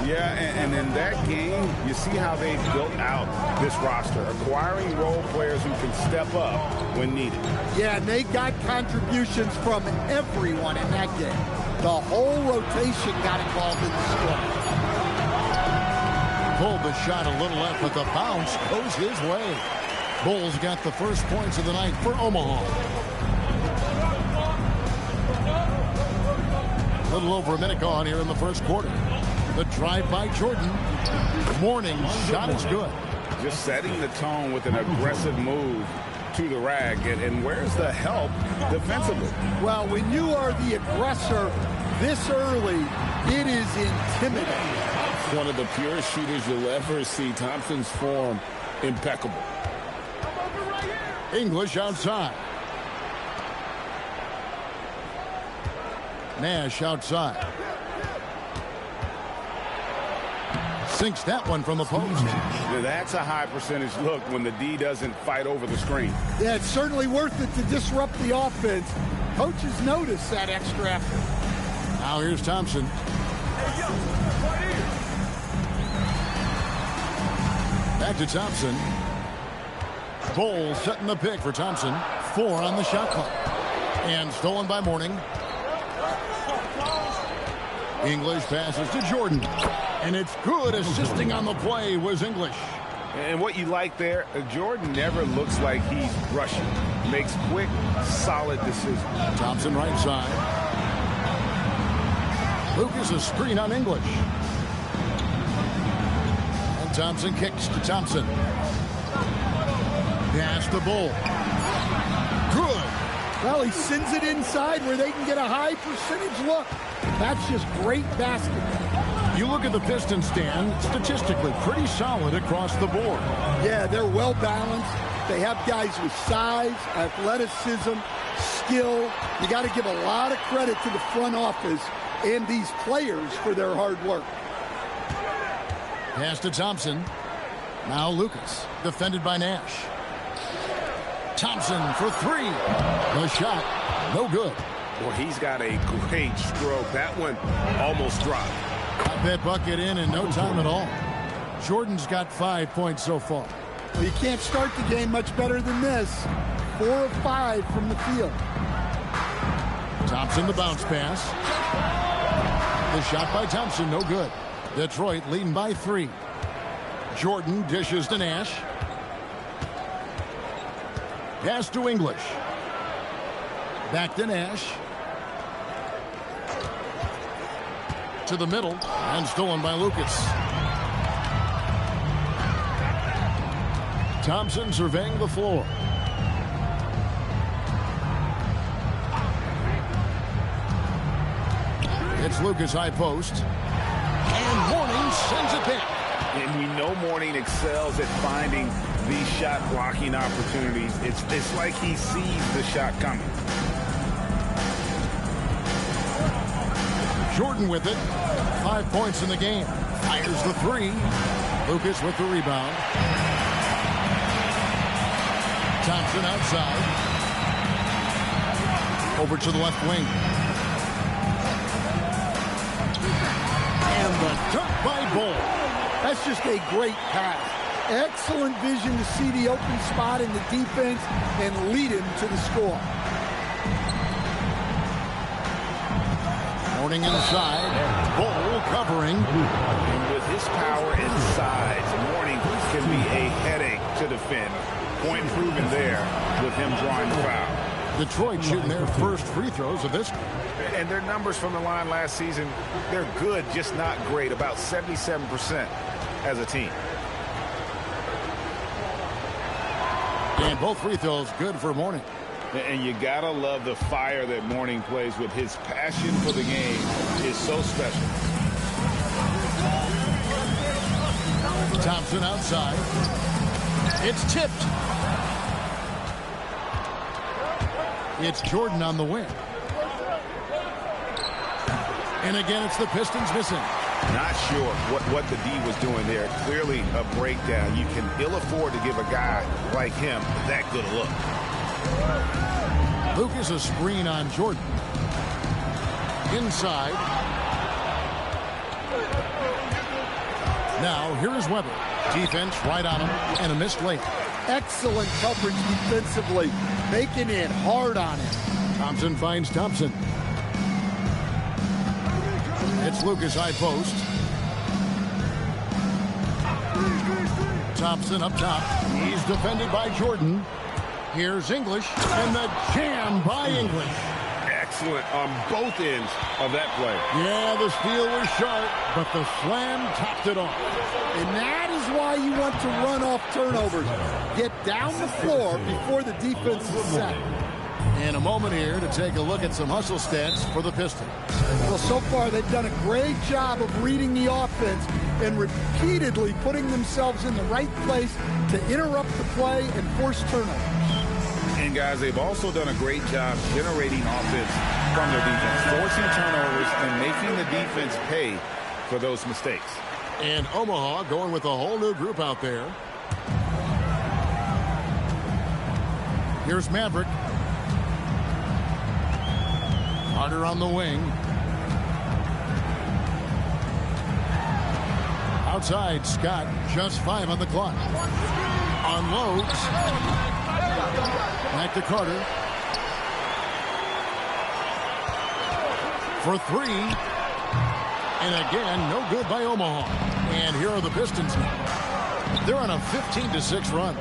Yeah, and in that game, you see how they built out this roster, acquiring role players who can step up when needed. Yeah, and they got contributions from everyone in that game. The whole rotation got involved in the score. Pulled the shot a little left, but the bounce goes his way. Bulls got the first points of the night for Omaha. A little over a minute gone here in the first quarter. The drive by Jordan. Mourning shot is good. Just setting the tone with an aggressive move to the rag. And where's the help defensively? Well, when you are the aggressor this early, it is intimidating. One of the purest shooters you'll ever see. Thompson's form impeccable. English outside. Nash outside. Sinks that one from the post. Yeah, that's a high percentage look when the D doesn't fight over the screen. Yeah, it's certainly worth it to disrupt the offense. Coaches notice that extra effort. Now here's Thompson. Back to Thompson. Bol setting the pick for Thompson. 4 on the shot clock. And stolen by Mourning. English passes to Jordan. And it's good. Assisting on the play was English. And what you like there, Jordan never looks like he's rushing. Makes quick, solid decisions. Thompson right side. Lucas a screen on English. And Thompson kicks to Thompson. Pass the Bol. Good. Well, he sends it inside where they can get a high percentage look. That's just great basketball. You look at the Pistons stand, statistically pretty solid across the board. Yeah, they're well balanced. They have guys with size, athleticism, skill. You got to give a lot of credit to the front office and these players for their hard work. Pass to Thompson. Now Lucas, defended by Nash. Thompson for 3. The shot, no good. Well, he's got a great stroke. That one almost dropped. Got that bucket in no time at all. Jordan's got 5 points so far. Well, you can't start the game much better than this. 4 of 5 from the field. Thompson the bounce pass. The shot by Thompson, no good. Detroit leading by 3. Jordan dishes to Nash. Pass to English. Back to Nash. To the middle and stolen by Lucas. Thompson surveying the floor. It's Lucas high post. And Mourning sends it back. And we know Mourning excels at finding these shot blocking opportunities. It's like he sees the shot coming. Jordan with it. 5 points in the game. Fires the 3. Lucas with the rebound. Thompson outside. Over to the left wing. And the dunk just a great pass. Excellent vision to see the open spot in the defense and lead him to the score. Mourning inside. Bull covering. And with his power and size, Mourning can be a headache to defend. Point proven there with him drawing the foul. Detroit shooting their first free throws of this. And their numbers from the line last season, they're good, just not great. About 77% as a team. And both free throws good for Mourning. And you gotta love the fire that Mourning plays with. His passion for the game is so special. Thompson outside. It's tipped. It's Jordan on the wing. And again, it's the Pistons missing. Not sure what the D was doing there. Clearly a breakdown. You can ill afford to give a guy like him that good a look. Lucas a screen on Jordan. Inside. Now, here is Weber. Defense right on him and a missed late. Excellent coverage defensively, making it hard on him. Thompson finds Thompson. It's Lucas high post. Thompson up top. He's defended by Jordan. Here's English, and the jam by English. Excellent on both ends of that play. Yeah, the steal was sharp, but the slam topped it off. And that is why you want to run off turnovers. Get down the floor before the defense is set. And a moment here to take a look at some hustle stats for the Pistons. Well, so far they've done a great job of reading the offense and repeatedly putting themselves in the right place to interrupt the play and force turnovers. And guys, they've also done a great job generating offense from their defense, forcing turnovers and making the defense pay for those mistakes. And Omaha going with a whole new group out there. Here's Maverick. Carter on the wing. Outside, Scott, just 5 on the clock. Unloads. Back to Carter. For 3. And again, no good by Omaha. And here are the Pistons now. They're on a 15-6 run.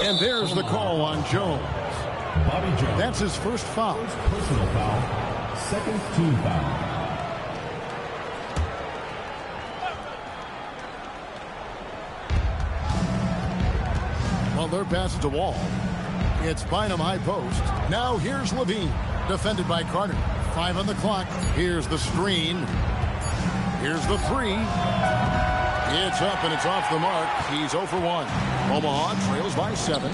And there's the call on Jones. That's his first foul. Personal foul. Second team foul. Well, their pass to Wall. It's Bynum high post. Now here's Levine. Defended by Carter. 5 on the clock. Here's the screen. Here's the 3. It's up and it's off the mark. He's 0 for 1. Omaha trails by 7.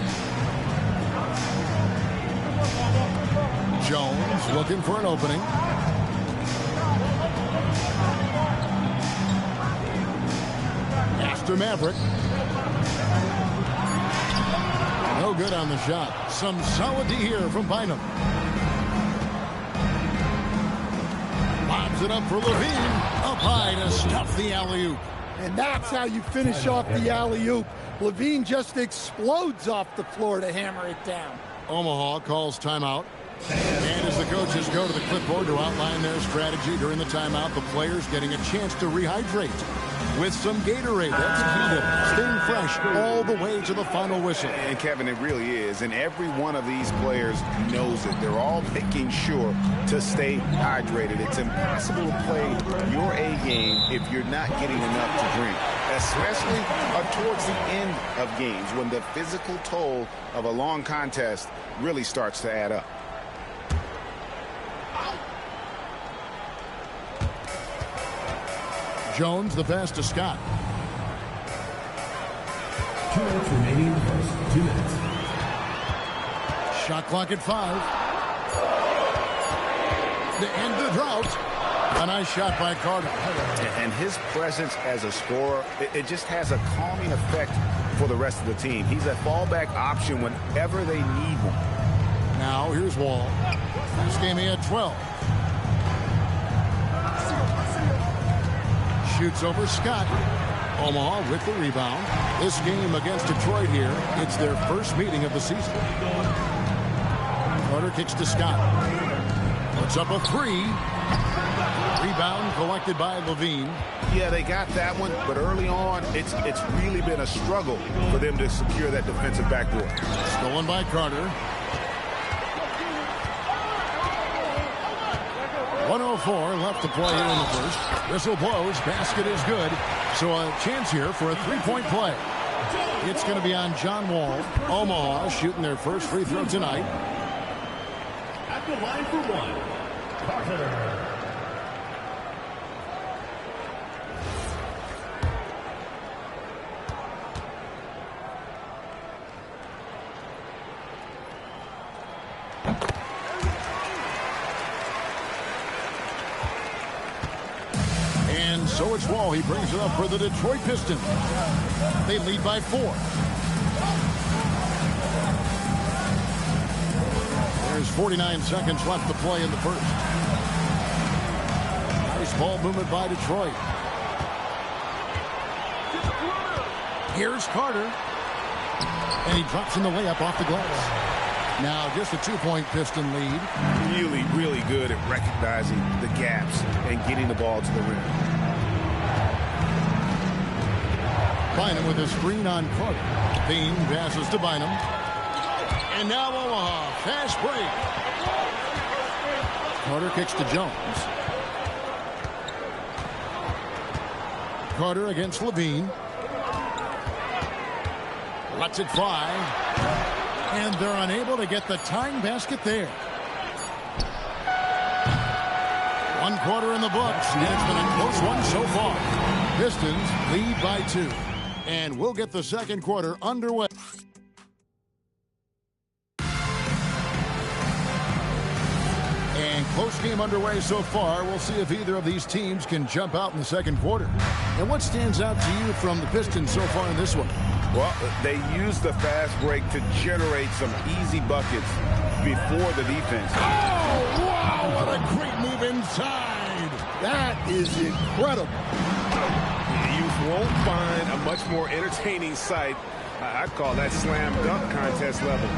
Jones looking for an opening. After Maverick. No good on the shot. Some solid D here from Bynum. Bobs it up for Levine. Up high to stuff the alley-oop. And that's how you finish off the alley-oop. Levine just explodes off the floor to hammer it down. Omaha calls timeout. And as the coaches go to the clipboard to outline their strategy during the timeout, the players getting a chance to rehydrate with some Gatorade. That's key to staying fresh all the way to the final whistle. And Kevin, it really is. And every one of these players knows it. They're all making sure to stay hydrated. It's impossible to play your A game if you're not getting enough to drink, especially towards the end of games when the physical toll of a long contest really starts to add up. Jones, the pass to Scott. 2 minutes remaining in the first. 2 minutes. Shot clock at 5. To end the drought. A nice shot by Carter. And his presence as a scorer, it just has a calming effect for the rest of the team. He's a fallback option whenever they need one. Now here's Wall. This game he had 12. shoots over Scott. Omaha with the rebound. This game against Detroit here, it's their first meeting of the season. Carter kicks to Scott. Puts up a three. Rebound collected by Levine. Yeah, they got that one, but early on, it's really been a struggle for them to secure that defensive backboard. Stolen by Carter. 1:04 left to play here in the first. Whistle blows. Basket is good. So a chance here for a three-point play. It's going to be on John Wall. Omaha shooting their first free throw tonight. At the line for one, Carter. So it's Wall. He brings it up for the Detroit Pistons. They lead by 4. There's 49 seconds left to play in the first. Nice ball movement by Detroit. Here's Carter. And he drops in the layup off the glass. Now just a 2-point Piston lead. Really, really good at recognizing the gaps and getting the ball to the rim. Bynum with a screen on Carter. Bean passes to Bynum. And now Omaha. Fast break. Carter kicks to Jones. Carter against Levine. Lets it fly. And they're unable to get the tying basket there. 1 quarter in the books. And it's been a close one so far. Pistons lead by 2. And we'll get the second quarter underway. And close game underway so far. We'll see if either of these teams can jump out in the second quarter. And what stands out to you from the Pistons so far in this one? Well, they used the fast break to generate some easy buckets before the defense. Oh, wow! What a great move inside. That is incredible. You won't find a much more entertaining sight. I'd call that slam dunk contest level.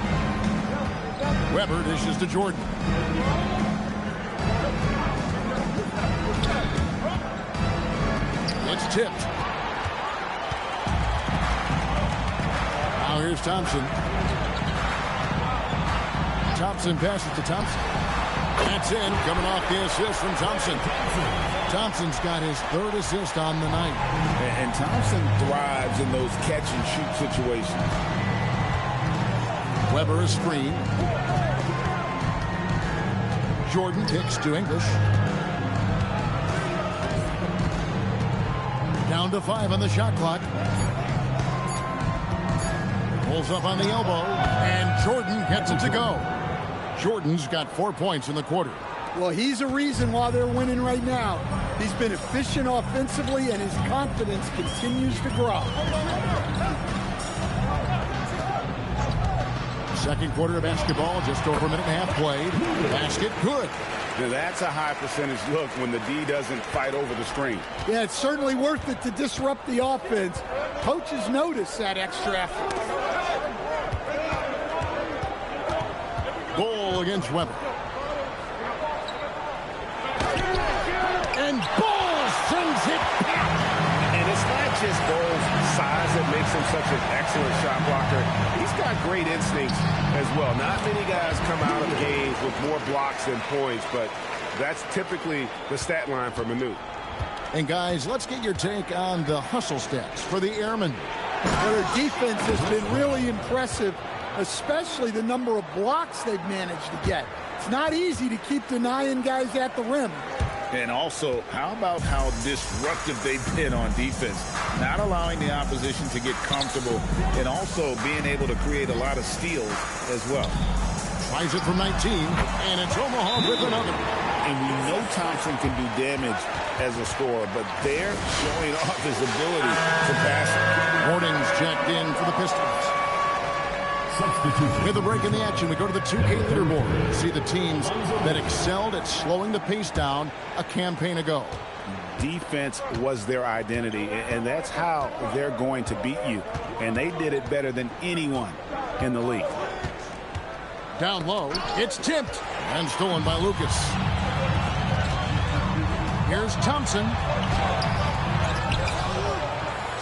Weber dishes to Jordan. It's tipped. Now here's Thompson. Thompson passes to Thompson. That's in, coming off the assist from Thompson. Thompson's got his 3rd assist on the night. And Thompson thrives in those catch-and-shoot situations. Weber a screen. Jordan kicks to English. Down to 5 on the shot clock. Pulls up on the elbow, and Jordan gets it to go. Jordan's got 4 points in the quarter. Well, he's a reason why they're winning right now. He's been efficient offensively, and his confidence continues to grow. Second quarter of basketball, just over a minute and a half played. Basket, good. Now that's a high percentage look when the D doesn't fight over the screen. Yeah, it's certainly worth it to disrupt the offense. Coaches notice that extra effort. Goal against Weber. And Ball sends it back. And it's not just Ball's size that makes him such an excellent shot blocker. He's got great instincts as well. Not many guys come out of games with more blocks than points, but that's typically the stat line for Manute. And guys, let's get your take on the hustle stats for the Airmen. Well, their defense has been really impressive, especially the number of blocks they've managed to get. It's not easy to keep denying guys at the rim. And also, how about how disruptive they've been on defense? Not allowing the opposition to get comfortable and also being able to create a lot of steals as well. Tries it from 19, and it's Omaha with another. And we know Thompson can do damage as a scorer, but they're showing off his ability to pass. Hornings checked in for the Pistons. With a break in the action, we go to the 2K leaderboard. See the teams that excelled at slowing the pace down a campaign ago. Defense was their identity, and that's how they're going to beat you. And they did it better than anyone in the league. Down low, it's tipped and stolen by Lucas. Here's Thompson.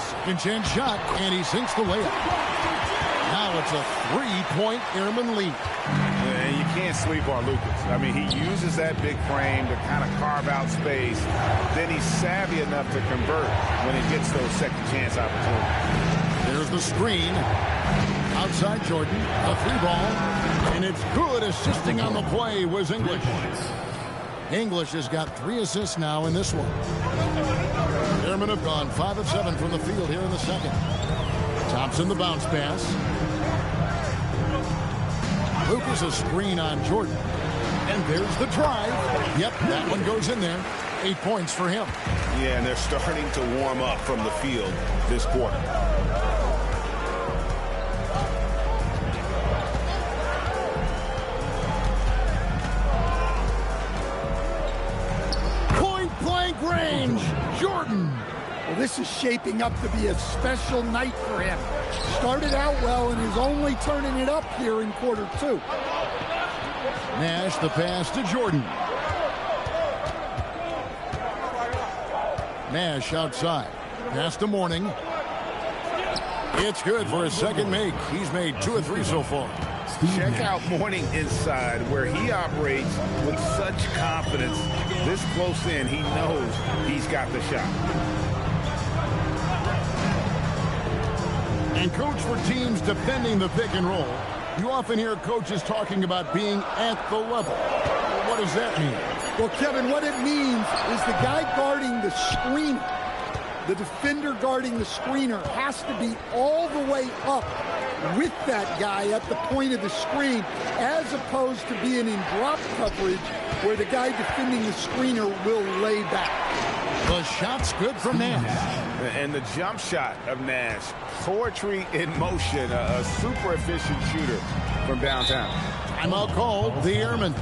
Second chance shot, and he sinks the layup. Now it's a three-point Airman lead. And you can't sleep on Lucas. I mean, he uses that big frame to kind of carve out space. Then he's savvy enough to convert when he gets those second chance opportunities. There's the screen. Outside Jordan, a free ball. And it's good. Assisting on the play was English. English has got 3 assists now in this one. Airmen have gone 5 of 7 from the field here in the second. Thompson the bounce pass. Lucas a screen on Jordan. And there's the drive. Yep, that one goes in there. 8 points for him. Yeah, and they're starting to warm up from the field this quarter. Point blank range. Jordan. Well, this is shaping up to be a special night for him. Started out well and is only turning it up here in quarter 2. Nash the pass to Jordan. Nash outside. Pass to Mourning. It's good for his second make. He's made 2 of 3 so far. Check out Mourning inside, where he operates with such confidence. This close in, he knows he's got the shot. And coach, for teams defending the pick and roll, you often hear coaches talking about being at the level. What does that mean? Well, Kevin, what it means is the guy guarding the screener, the defender guarding the screener, has to be all the way up with that guy at the point of the screen, as opposed to being in drop coverage where the guy defending the screener will lay back. The shot's good from Nash. And the jump shot of Nash, poetry in motion, a super efficient shooter from downtown. Timeout called, the Airmen.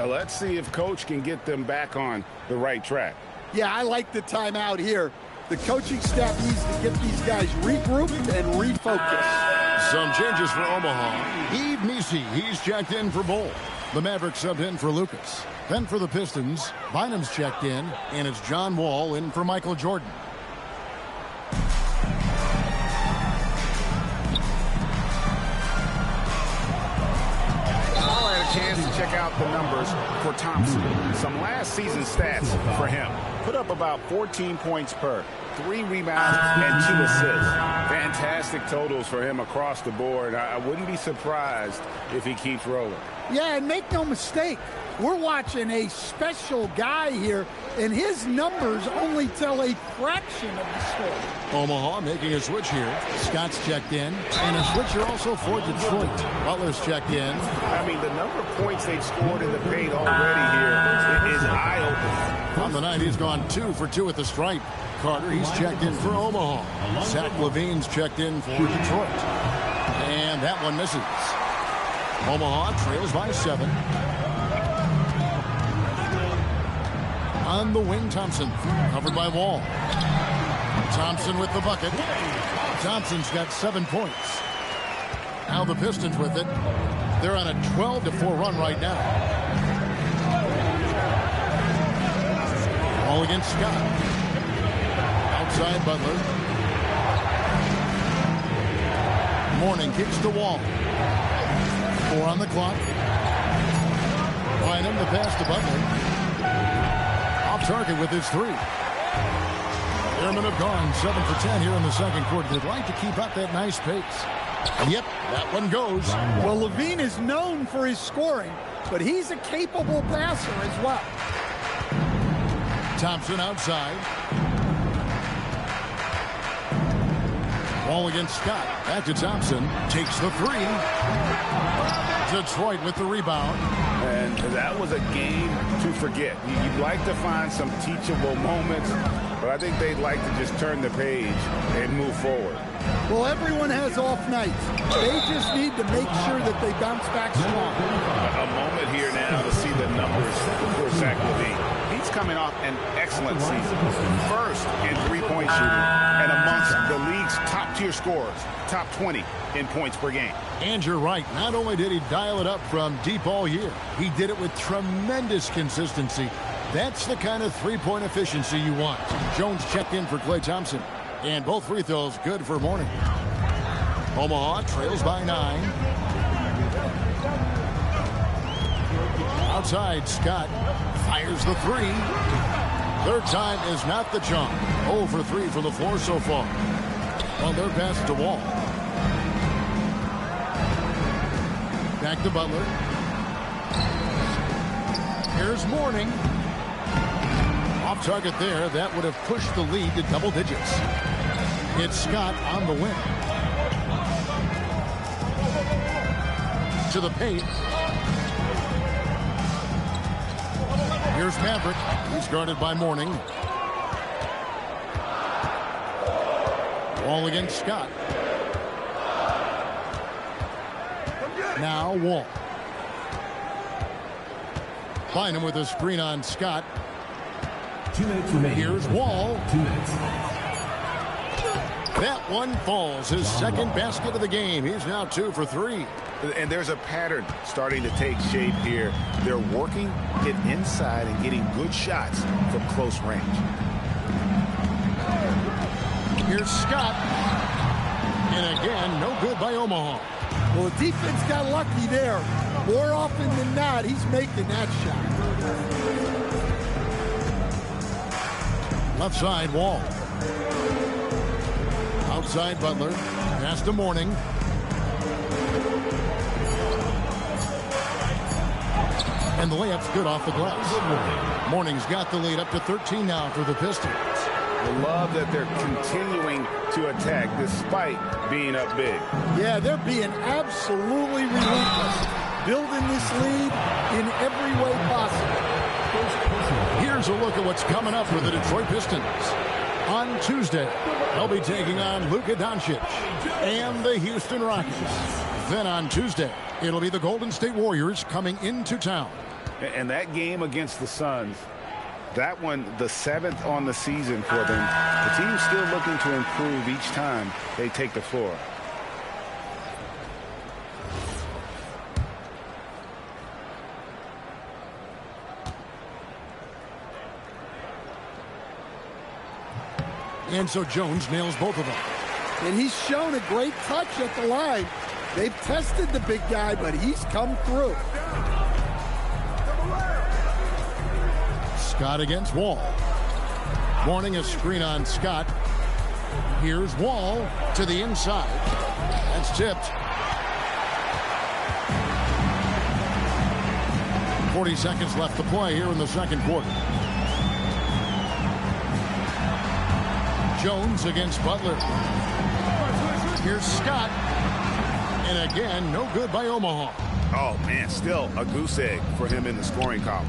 Let's see if coach can get them back on the right track. Yeah, I like the timeout here. The coaching staff needs to get these guys regrouped and refocused. Some changes for Omaha. Yves Missi, he's checked in for Bull. The Mavericks subbed in for Lucas. Then for the Pistons, Bynum's checked in, and it's John Wall in for Michael Jordan. Chance to check out the numbers for Thompson. Some last season stats for him. Put up about 14 points per, 3 rebounds and 2 assists. Fantastic totals for him across the board. I wouldn't be surprised if he keeps rolling. Yeah, and make no mistake, we're watching a special guy here, and his numbers only tell a fraction of the story. Omaha making a switch here. Scott's checked in, and a switcher also for Detroit. Butler's checked in. I mean, the number of points they've scored in the paint already here is eye-opening. On the night, he's gone 2 for 2 at the stripe. Carter, he's checked in for Omaha. Zach LaVine's checked in for Detroit. And that one misses. Omaha trails by 7. On the wing, Thompson, covered by Wall. Thompson with the bucket. Thompson's got 7 points. Now the Pistons with it. They're on a 12-4 run right now. All against Scott. Outside Butler. Mourning kicks to Wall. 4 on the clock. Bynum the pass to Butler. Off target with his 3. Airmen have gone 7 for 10 here in the second quarter. They'd like to keep up that nice pace. Yep, that one goes. Well, LaVine is known for his scoring, but he's a capable passer as well. Thompson outside. Ball against Scott. Back to Thompson. Takes the 3. Detroit with the rebound. And that was a game to forget. You'd like to find some teachable moments, but I think they'd like to just turn the page and move forward. Well, everyone has off nights. They just need to make sure that they bounce back strong. A moment here now to see the numbers for Zach LaVine. He's coming off an excellent season. First in three-point shooting and amongst the league's top-tier scorers, top 20 in points per game. And you're right. Not only did he dial it up from deep all year, he did it with tremendous consistency. That's the kind of three-point efficiency you want. Jones checked in for Klay Thompson. And both free throws good for Mourning. Omaha trails by 9. Outside, Scott fires the three. Third time is not the charm. 0 for 3 from the floor so far. On their pass to Wall. Back to Butler. Here's Mourning. Off target there. That would have pushed the lead to double digits. It's Scott on the win. To the paint. Here's Maverick. He's guarded by Mourning. Wall against Scott. Now Wall. Bynum with a screen on Scott. 2 minutes remaining. Here's Wall. 2 minutes. That one falls. His second basket of the game. He's now 2 for 3. And there's a pattern starting to take shape here. They're working it inside and getting good shots from close range. Here's Scott. And again, no good by Omaha. Well, the defense got lucky there. More often than not, he's making that shot. Left side, Wall. Outside, Butler. Pass to Mourning. And the layup's good off the glass. Mourning's got the lead up to 13 now for the Pistons. I love that they're continuing to attack despite being up big. Yeah, they're being absolutely relentless. Building this lead in every way possible. Here's a look at what's coming up for the Detroit Pistons. On Tuesday, they'll be taking on Luka Doncic and the Houston Rockets. Then on Tuesday, it'll be the Golden State Warriors coming into town. And that game against the Suns, that one, the 7th on the season for them. The team's still looking to improve each time they take the floor. And so Jones nails both of them. And he's shown a great touch at the line. They've tested the big guy, but he's come through. Scott against Wall. Mourning a screen on Scott. Here's Wall to the inside. That's tipped. 40 seconds left to play here in the second quarter. Jones against Butler. Here's Scott. And again, no good by Omaha. Oh, man, still a goose egg for him in the scoring column.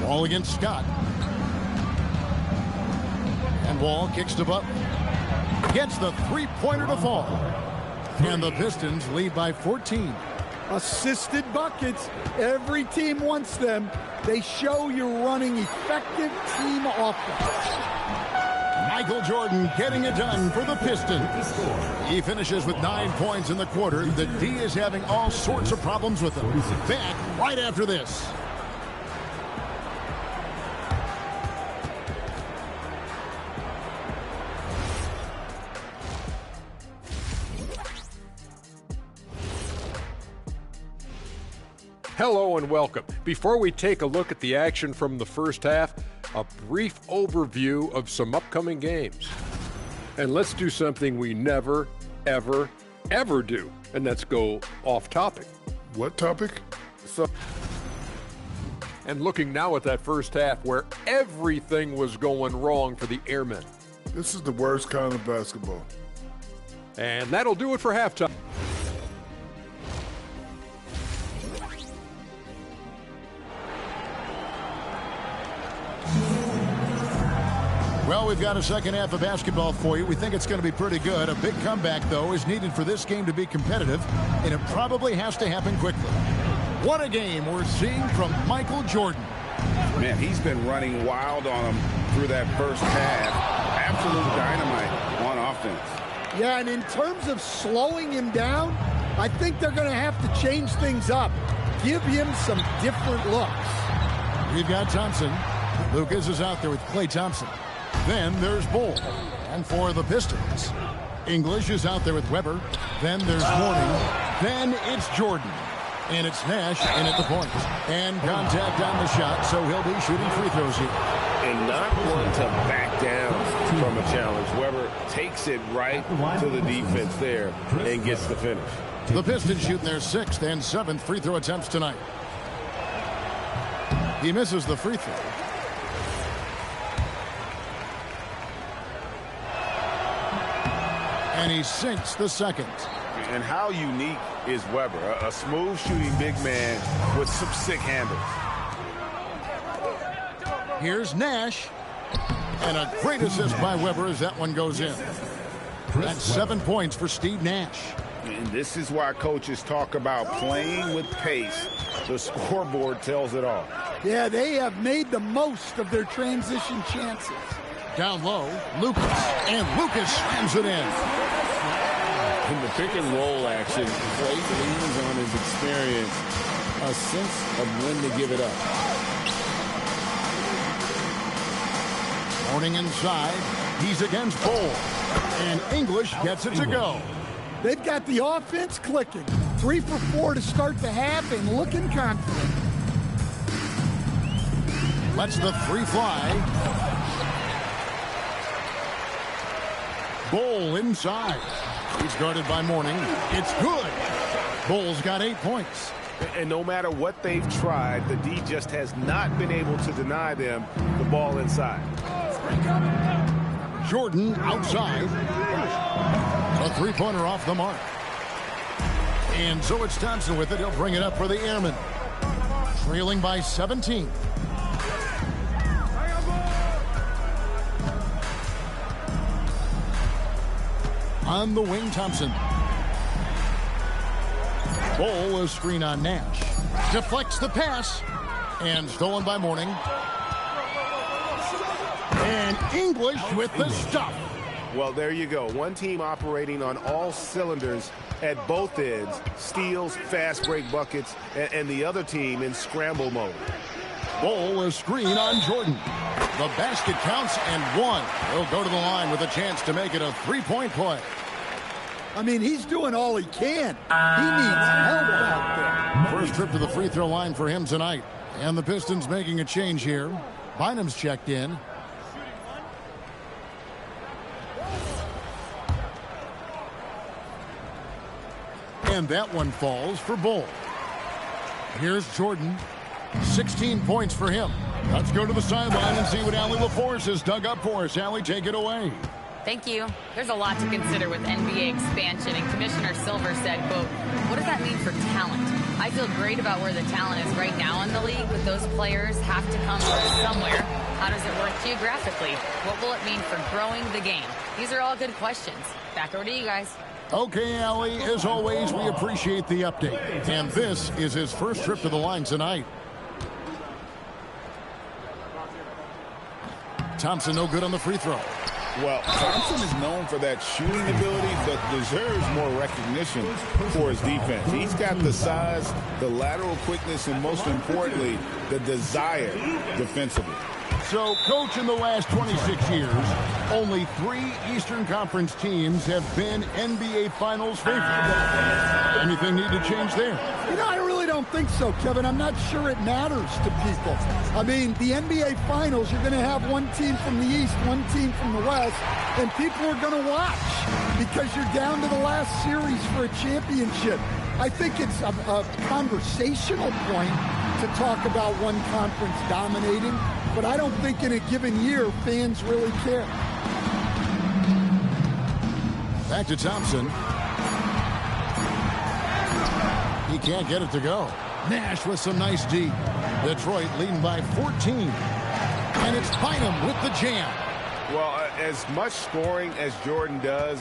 Wall against Scott. And Wall kicks to Butler. Gets the three-pointer to fall. And the Pistons lead by 14. Assisted buckets. Every team wants them. They show you're running effective team offense. Michael Jordan getting it done for the Pistons. He finishes with 9 points in the quarter. The D is having all sorts of problems with them. Back right after this. Hello and welcome. Before we take a look at the action from the first half, a brief overview of some upcoming games. And let's do something we never, ever, ever do, and that's go off topic. What topic? And looking now at that first half where everything was going wrong for the Airmen. This is the worst kind of basketball. And that'll do it for halftime. we've got a second half of basketball for you. We think it's going to be pretty good. A big comeback, though, is needed for this game to be competitive, and it probably has to happen quickly. What a game we're seeing from Michael Jordan. Man, he's been running wild on him through that first half. Absolute dynamite on offense. Yeah, and in terms of slowing him down, I think they're going to have to change things up. Give him some different looks. We've got Thompson. Lucas is out there with Klay Thompson. Then there's Bull. And for the Pistons, English is out there with Weber. Then there's Mourning. Then it's Jordan. And it's Nash in at the point. And contact on the shot, so he'll be shooting free throws here. And not one to back down from a challenge. Weber takes it right to the defense there and gets the finish. The Pistons shooting their 6th and 7th free throw attempts tonight. He misses the free throw. And he sinks the second. And how unique is Weber? A smooth shooting big man with some sick handles. Here's Nash. And a great assist by Weber as that one goes in. That's 7 points for Steve Nash. And this is why coaches talk about playing with pace. The scoreboard tells it all. Yeah, they have made the most of their transition chances. Down low, Lucas. And Lucas slams it in. In the pick and roll action, Klay leans on his experience, a sense of when to give it up. Mourning inside. He's against Bull. And English gets it to go. They've got the offense clicking. 3 for 4 to start the half and looking confident. Lets the 3 fly. Bull inside. He's guarded by Mourning. It's good. Bull's got 8 points. And no matter what they've tried, the D just has not been able to deny them the ball inside. Jordan outside. A three-pointer off the mark. And so it's Thompson with it. He'll bring it up for the Airmen. Trailing by 17. On the wing, Thompson. Bull, a screen on Nash. Deflects the pass. And stolen by Mourning. And English with the stuff. Well, there you go. One team operating on all cylinders at both ends. Steals, fast break buckets, and the other team in scramble mode. Bull, a screen on Jordan. The basket counts and one. He'll go to the line with a chance to make it a three-point play. I mean, he's doing all he can. He needs help out there. First trip to the free throw line for him tonight. And the Pistons making a change here. Bynum's checked in. And that one falls for Bull. Here's Jordan. 16 points for him. Let's go to the sideline and see what Allie LaForce has dug up for us. Allie, take it away. Thank you. There's a lot to consider with NBA expansion, and Commissioner Silver said, quote, what does that mean for talent? I feel great about where the talent is right now in the league, but those players have to come from somewhere. How does it work geographically? What will it mean for growing the game? These are all good questions. Back over to you guys. Okay, Allie, as always, we appreciate the update. And this is his first trip to the line tonight. Thompson no good on the free throw. Well, Thompson is known for that shooting ability, but deserves more recognition for his defense. He's got the size, the lateral quickness, and most importantly, the desire defensively. So, Coach, in the last 26 years, only 3 Eastern Conference teams have been NBA Finals favorites. Anything need to change there? You know, I really don't think so, Kevin. I'm not sure it matters to people. I mean, the NBA Finals, you're going to have one team from the East, one team from the West, and people are going to watch because you're down to the last series for a championship. I think it's a conversational point to talk about one conference dominating, but I don't think in a given year fans really care. Back to Thompson. He can't get it to go. Nash with some nice D. Detroit leading by 14. And it's Bynum with the jam. Well, as much scoring as Jordan does,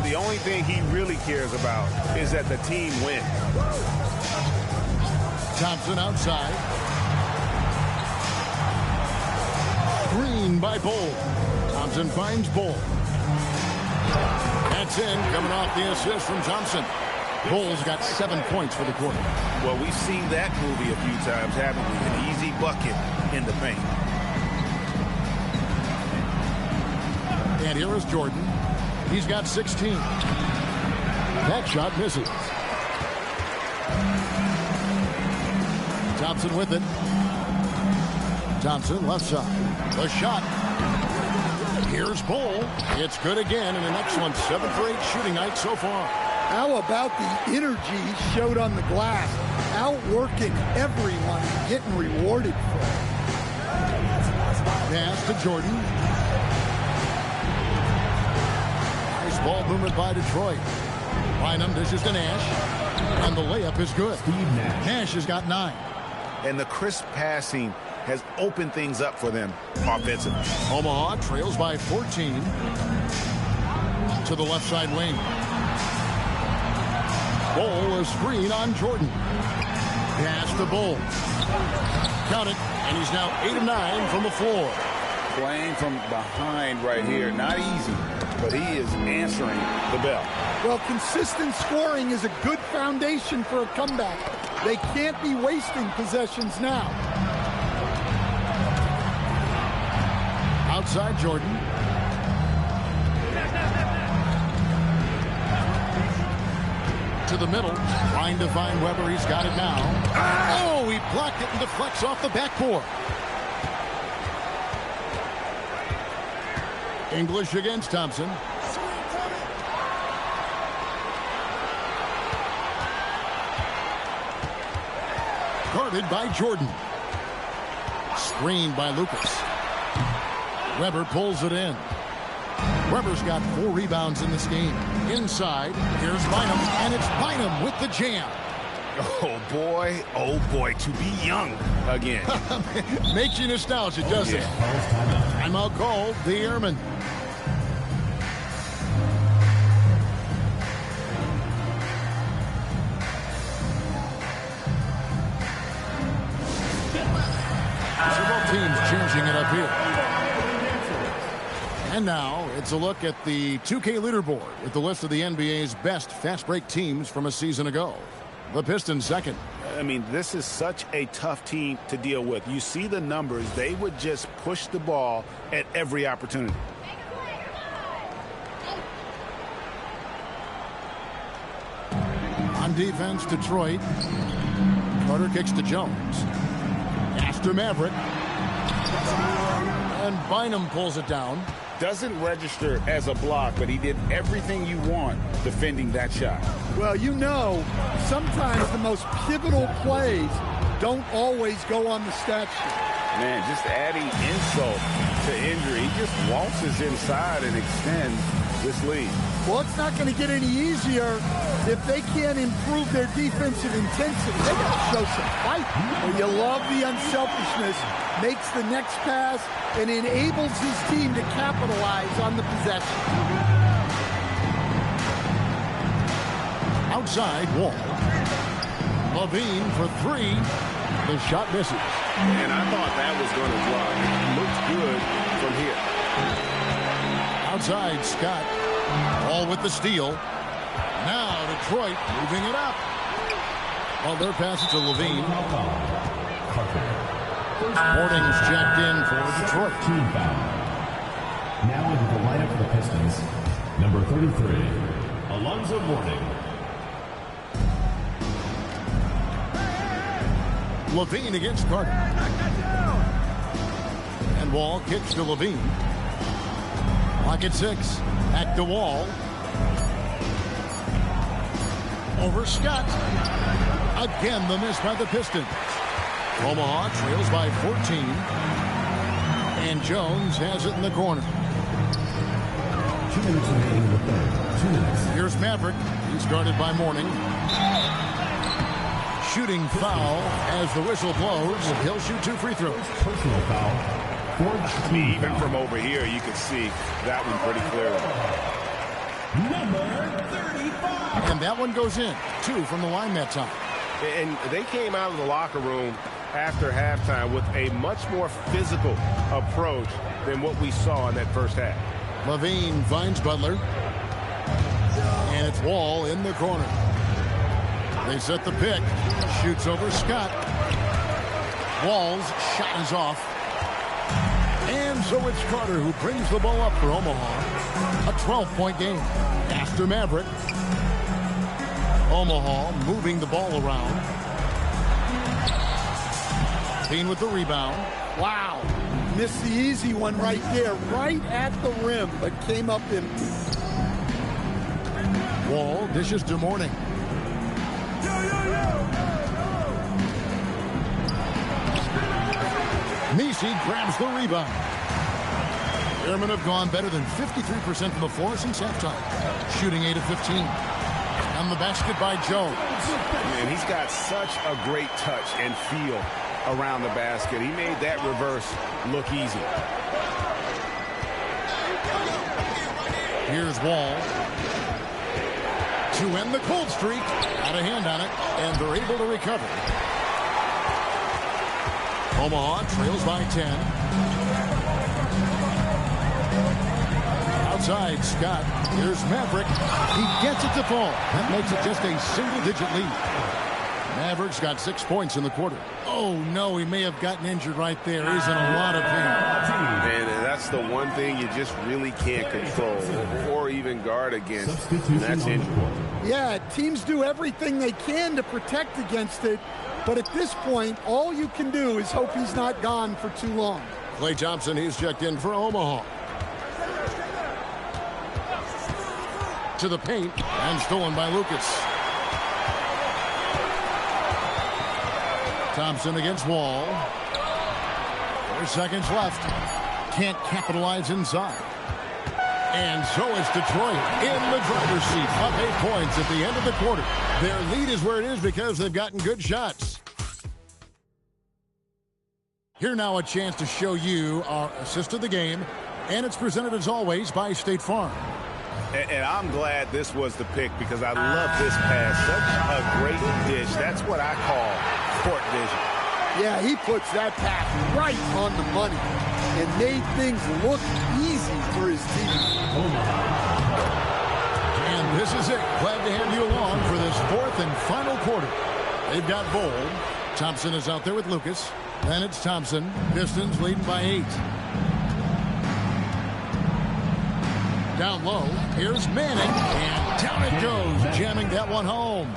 the only thing he really cares about is that the team wins. Thompson outside. Green by Bull. Thompson finds Bull. That's in, coming off the assist from Thompson. Bull's got 7 points for the quarter. Well, we've seen that movie a few times, haven't we? An easy bucket in the paint. And here is Jordan. He's got 16. That shot misses. Thompson with it. Thompson left side. The shot. Here's Bull. It's good again, and an excellent 7 for 8 shooting night so far. How about the energy he showed on the glass? Outworking everyone and getting rewarded for it. Pass to Jordan. Nice ball movement by Detroit. Bynum dishes to Nash. And the layup is good. Nash has got 9. And the crisp passing has opened things up for them offensively. Omaha trails by 14 to the left side wing. Bull is screen on Jordan. Pass to Bull. Count it, and he's now 8 of 9 from the floor. Playing from behind right here, not easy, but he is answering the bell. Well, consistent scoring is a good foundation for a comeback. They can't be wasting possessions now. Outside Jordan. To the middle, trying to find Weber. He's got it now. Oh, he blocked it and deflects off the backboard. English against Thompson. Guarded by Jordan. Screened by Lucas. Weber pulls it in. Weber's got 4 rebounds in this game. Inside, here's Bynum, and it's Bynum with the jam. Oh boy, to be young again. Makes you nostalgic, doesn't it? Timeout called, the Airmen. Several teams changing it up here. And now it's a look at the 2K leaderboard with the list of the NBA's best fast break teams from a season ago. The Pistons second. I mean, this is such a tough team to deal with. You see the numbers. They would just push the ball at every opportunity. On defense, Detroit. Carter kicks to Jones. Pass to Maverick. And Bynum pulls it down. Doesn't register as a block, but he did everything you want defending that shot. Well, you know, sometimes the most pivotal plays don't always go on the stat sheet. Man, just adding insult to injury. He just waltzes inside and extends this lead. Well, it's not going to get any easier if they can't improve their defensive intensity. They got to show some fight. Well, you love the unselfishness. Makes the next pass and enables his team to capitalize on the possession. Outside Wall. Levine for 3. The shot misses. And I thought that was going to fly. Looked good from here. Outside Scott. All with the steal. Now Detroit moving it up. Well, their pass it to Levine. Morning's checked in for Detroit. Team foul. Now into the lineup for the Pistons. Number 33, Alonzo Mourning. Levine against Carter. And Wall kicks to Levine. Clock at 6. Back to Wall. Over Scott. Again, the miss by the Pistons. Omaha trails by 14. And Jones has it in the corner. 2 minutes remaining in the third. 2 minutes. Here's Maverick. He's guarded by Mourning. Shooting foul as the whistle blows. He'll shoot 2 free throws. Personal foul. I mean, even from over here, you could see that one pretty clearly. And that one goes in. 2 from the line that time. And they came out of the locker room after halftime with a much more physical approach than what we saw in that first half. Levine finds Butler. And it's Wall in the corner. They set the pick. Shoots over Scott. Wall's shot is off. And so it's Carter who brings the ball up for Omaha. A 12-point game. After Maverick. Omaha moving the ball around. Bean with the rebound. Wow. Missed the easy one right there. Right at the rim, but came up empty. Wall dishes to Mourning. Nisi grabs the rebound. Airmen have gone better than 53% from the floor since halftime. Shooting 8 of 15. And the basket by Jones. And he's got such a great touch and feel around the basket. He made that reverse look easy. Here's Wall. To end the cold streak. Got a hand on it, and they're able to recover. Omaha trails by 10. Outside, Scott. Here's Maverick. He gets it to fall. That makes it just a single-digit lead. Maverick's got 6 points in the quarter. Oh, no, he may have gotten injured right there. He's in a lot of pain. And that's the one thing you just really can't control or even guard against, and that's injury. Yeah, teams do everything they can to protect against it, but at this point, all you can do is hope he's not gone for too long. Klay Thompson, he's checked in for Omaha. To the paint, and stolen by Lucas. Thompson against Wall. 4 seconds left. Can't capitalize inside. And so it's Detroit in the driver's seat. Up 8 points at the end of the quarter. Their lead is where it is because they've gotten good shots. Here now a chance to show you our assist of the game. And it's presented as always by State Farm. And I'm glad this was the pick because I love this pass. Such a great dish. That's what I call court vision. Yeah, he puts that pass right on the money and made things look easy for his team. And this is it. Glad to have you along for this 4th and final quarter. They've got Bold. Thompson is out there with Lucas. Then it's Thompson. Pistons leading by 8. Down low, here's Manning, and down it goes, jamming that one home.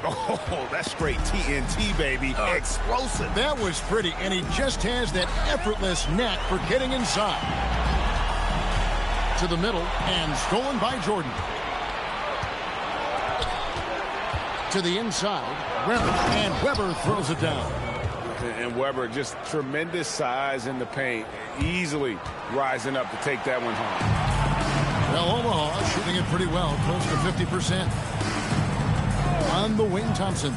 Oh, that's straight TNT, baby. Explosive. That was pretty, and he just has that effortless knack for getting inside. To the middle, and stolen by Jordan. To the inside, Weber, and Weber throws it down. And Weber, just tremendous size in the paint, easily rising up to take that one home. Well, Omaha shooting it pretty well, close to 50%. On the wing, Thompson.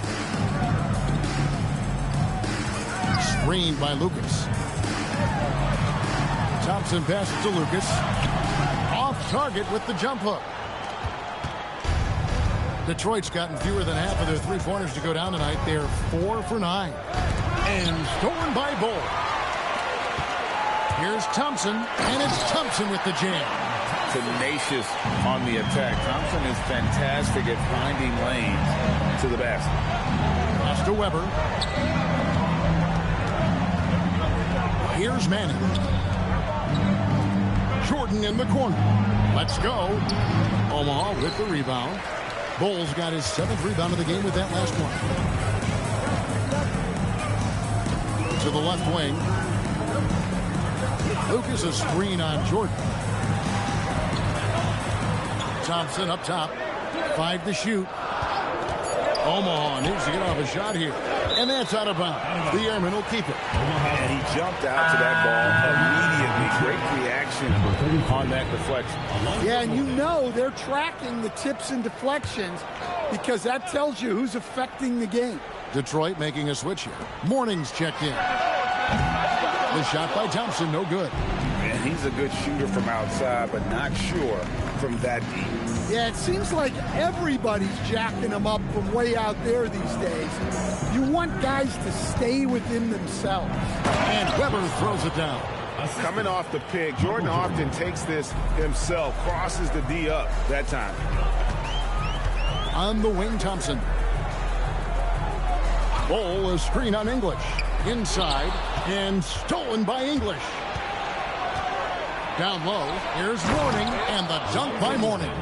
Screened by Lucas. Thompson passes to Lucas. Off target with the jump hook. Detroit's gotten fewer than half of their three-pointers to go down tonight. They're 4 for 9. And stolen by Bull. Here's Thompson, and it's Thompson with the jam. Tenacious on the attack. Thompson is fantastic at finding lanes to the basket. Pass to Weber. Here's Manning. Jordan in the corner. Let's go. Omaha with the rebound. Bull's got his 7th rebound of the game with that last one. To the left wing. Lucas a screen on Jordan. Thompson up top. 5 to shoot. Omaha needs to get off a shot here. And that's out of bounds. The Airmen will keep it. And he jumped out to that ball immediately. Great reaction on that deflection. Yeah, and you know they're tracking the tips and deflections because that tells you who's affecting the game. Detroit making a switch here. Morning's checked in. The shot by Thompson, no good. And he's a good shooter from outside, but not sure from that deep. Yeah, it seems like everybody's jacking him up from way out there these days. You want guys to stay within themselves. And Weber throws it down. Coming off the pick, Jordan often takes this himself, crosses the D up that time. On the wing, Thompson. Ball, a screen on English. Inside, and stolen by English. Down low, here's Mourning, and the dunk by Mourning.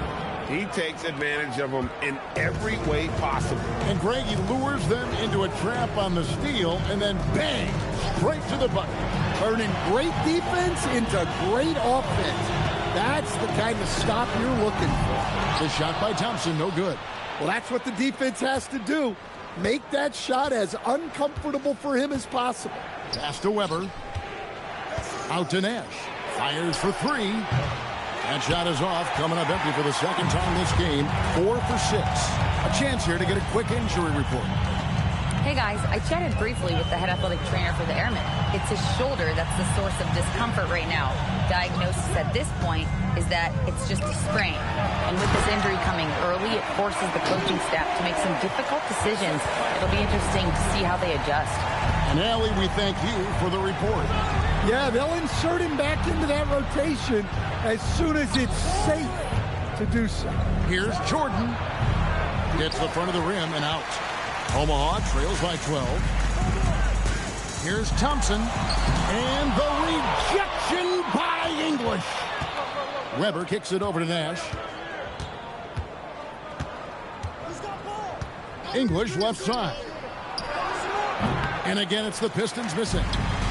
He takes advantage of them in every way possible. And Greg, he lures them into a trap on the steal, and then bang, straight to the bucket. Turning great defense into great offense. That's the kind of stop you're looking for. The shot by Thompson, no good. Well, that's what the defense has to do. Make that shot as uncomfortable for him as possible. Pass to Weber. Out to Nash. Fires for three. That shot is off, coming up empty for the second time this game. 4 for 6. A chance here to get a quick injury report. Hey guys, I chatted briefly with the head athletic trainer for the Airmen. It's his shoulder that's the source of discomfort right now. Diagnosis at this point is that it's just a sprain. And with this injury coming early, it forces the coaching staff to make some difficult decisions. It'll be interesting to see how they adjust. And Allie, we thank you for the report. Yeah, they'll insert him back into that rotation as soon as it's safe to do so. Here's Jordan. Gets the front of the rim and out. Omaha trails by 12. Here's Thompson. And the rejection by English. Weber kicks it over to Nash. English left side. And again, it's the Pistons missing.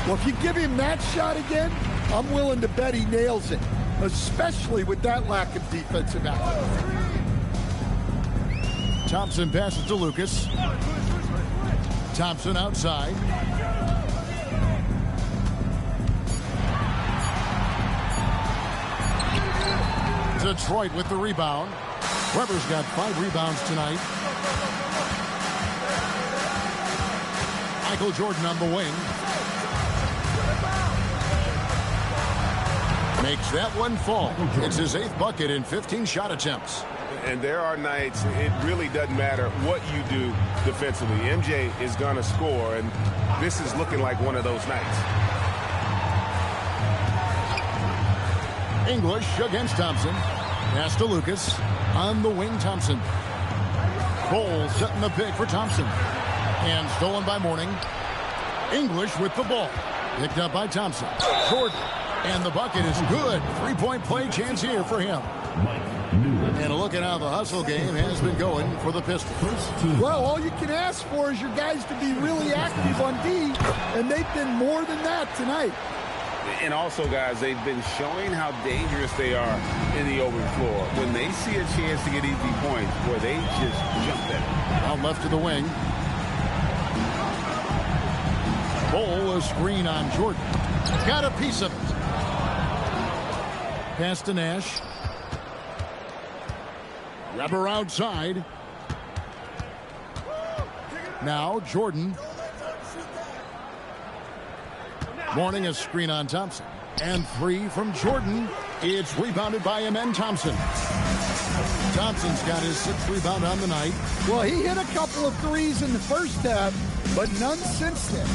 Well, if you give him that shot again, I'm willing to bet he nails it, especially with that lack of defensive effort. Thompson passes to Lucas. Thompson outside. Detroit with the rebound. Weber's got 5 rebounds tonight. Michael Jordan on the wing. Makes that one fall. It's his 8th bucket in 15 shot attempts. And there are nights it really doesn't matter what you do defensively. MJ is going to score, and this is looking like one of those nights. English against Thompson. Pass to Lucas. On the wing, Thompson. Bowles setting the pick for Thompson. And stolen by Mourning. English with the ball. Picked up by Thompson. Jordan. And the bucket is good. 3-point play chance here for him. And a look at how the hustle game has been going for the Pistons. Well, all you can ask for is your guys to be really active on D, and they've been more than that tonight. And also, guys, they've been showing how dangerous they are in the open floor. When they see a chance to get easy points, boy, they just jump at it. Out left to the wing. Ball, a screen on Jordan. Got a piece of it. Pass to Nash. Weber outside. Now Jordan. Mourning a screen on Thompson. And 3 from Jordan. It's rebounded by Amen Thompson. Thompson's got his 6th rebound on the night. Well, he hit a couple of threes in the first half, but none since then.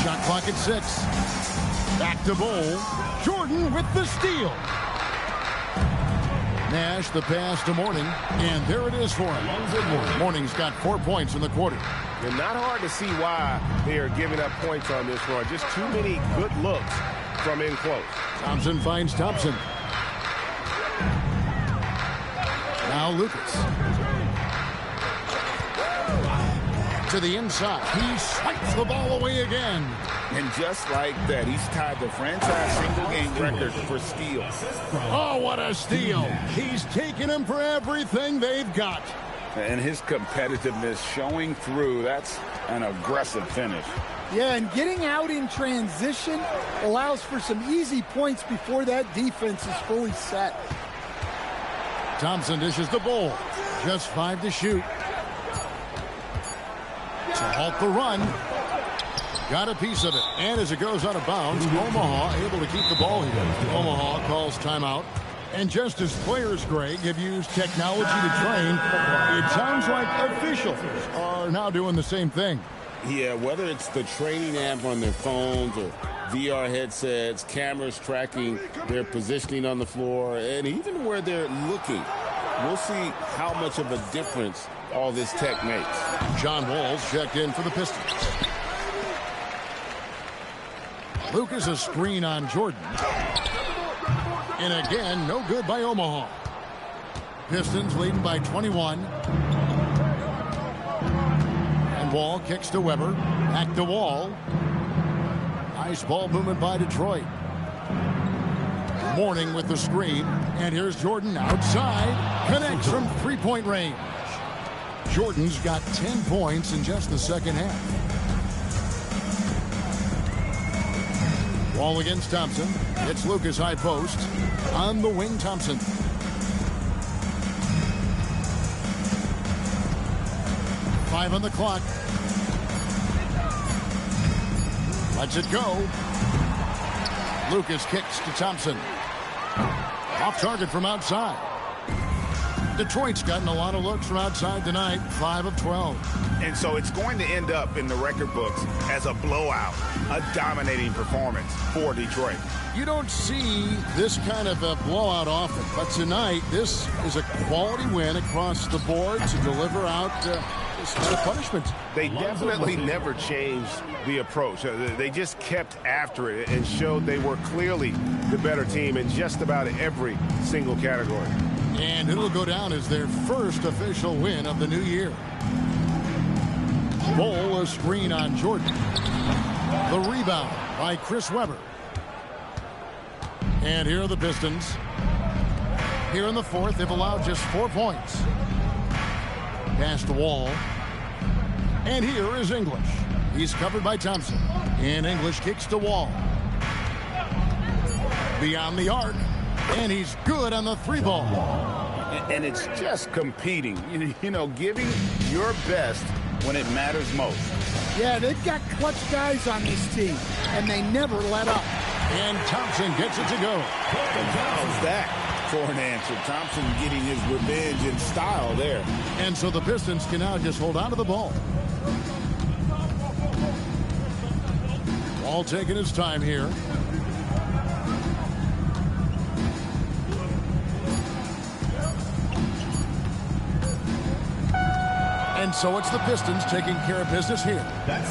Shot clock at 6. Back to Bowl. Jordan with the steal. Nash the pass to Mourning. And there it is for him. Mourning's got 4 points in the quarter. And not hard to see why they are giving up points on this run. Just too many good looks from in close. Thompson finds Thompson. Now Lucas. To the inside. He swipes the ball away again. And just like that, he's tied the franchise single-game record for steals. Oh, what a steal. He's taking them for everything they've got. And his competitiveness showing through. That's an aggressive finish. Yeah, and getting out in transition allows for some easy points before that defense is fully set. Thompson dishes the ball. Just 5 to shoot. to halt the run. Got a piece of it. And as it goes out of bounds, Omaha able to keep the ball here. Omaha calls timeout. And just as players, Greg, have used technology to train, it sounds like officials are now doing the same thing. Yeah, whether it's the training app on their phones or VR headsets, cameras tracking their positioning on the floor, and even where they're looking, we'll see how much of a difference all this tech makes. John Wall's checked in for the Pistons. Lucas a screen on Jordan. And again, no good by Omaha. Pistons leading by 21. And Wall kicks to Weber. Back to Wall. Nice ball movement by Detroit. Mourning with the screen. And here's Jordan outside. Connects from three-point range. Jordan's got 10 points in just the second half. Wall against Thompson. It's Lucas high post. On the wing, Thompson. Five on the clock. Lets it go. Lucas kicks to Thompson. Off target from outside. Detroit's gotten a lot of looks from outside tonight. 5 of 12. And so it's going to end up in the record books as a blowout, a dominating performance for Detroit. You don't see this kind of a blowout often, but tonight this is a quality win across the board to deliver out this kind of punishment. They definitely never changed the approach. They just kept after it and showed they were clearly the better team in just about every single category. And it'll go down as their first official win of the new year. Bowl a screen on Jordan. The rebound by Chris Webber. And here are the Pistons. Here in the fourth, they've allowed just 4 points. Past the Wall. And here is English. He's covered by Thompson. And English kicks to Wall. Beyond the arc. And he's good on the three ball. And it's just competing, you know, giving your best when it matters most. Yeah, they've got clutch guys on this team, and they never let up. And Thompson gets it to go. How's that for an answer? Thompson getting his revenge in style there. And so the Pistons can now just hold on to the ball. Wall taking his time here. And so it's the Pistons taking care of business here.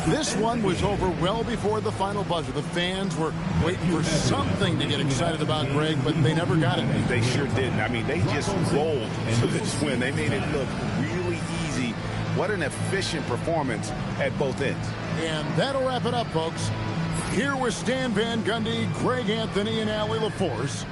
This one was over well before the final buzzer. The fans were waiting for something to get excited about, Greg, but they never got it. They sure didn't. I mean, they just rolled into this win. They made it look really easy. What an efficient performance at both ends. And that'll wrap it up, folks. Here with Stan Van Gundy, Greg Anthony, and Allie LaForce.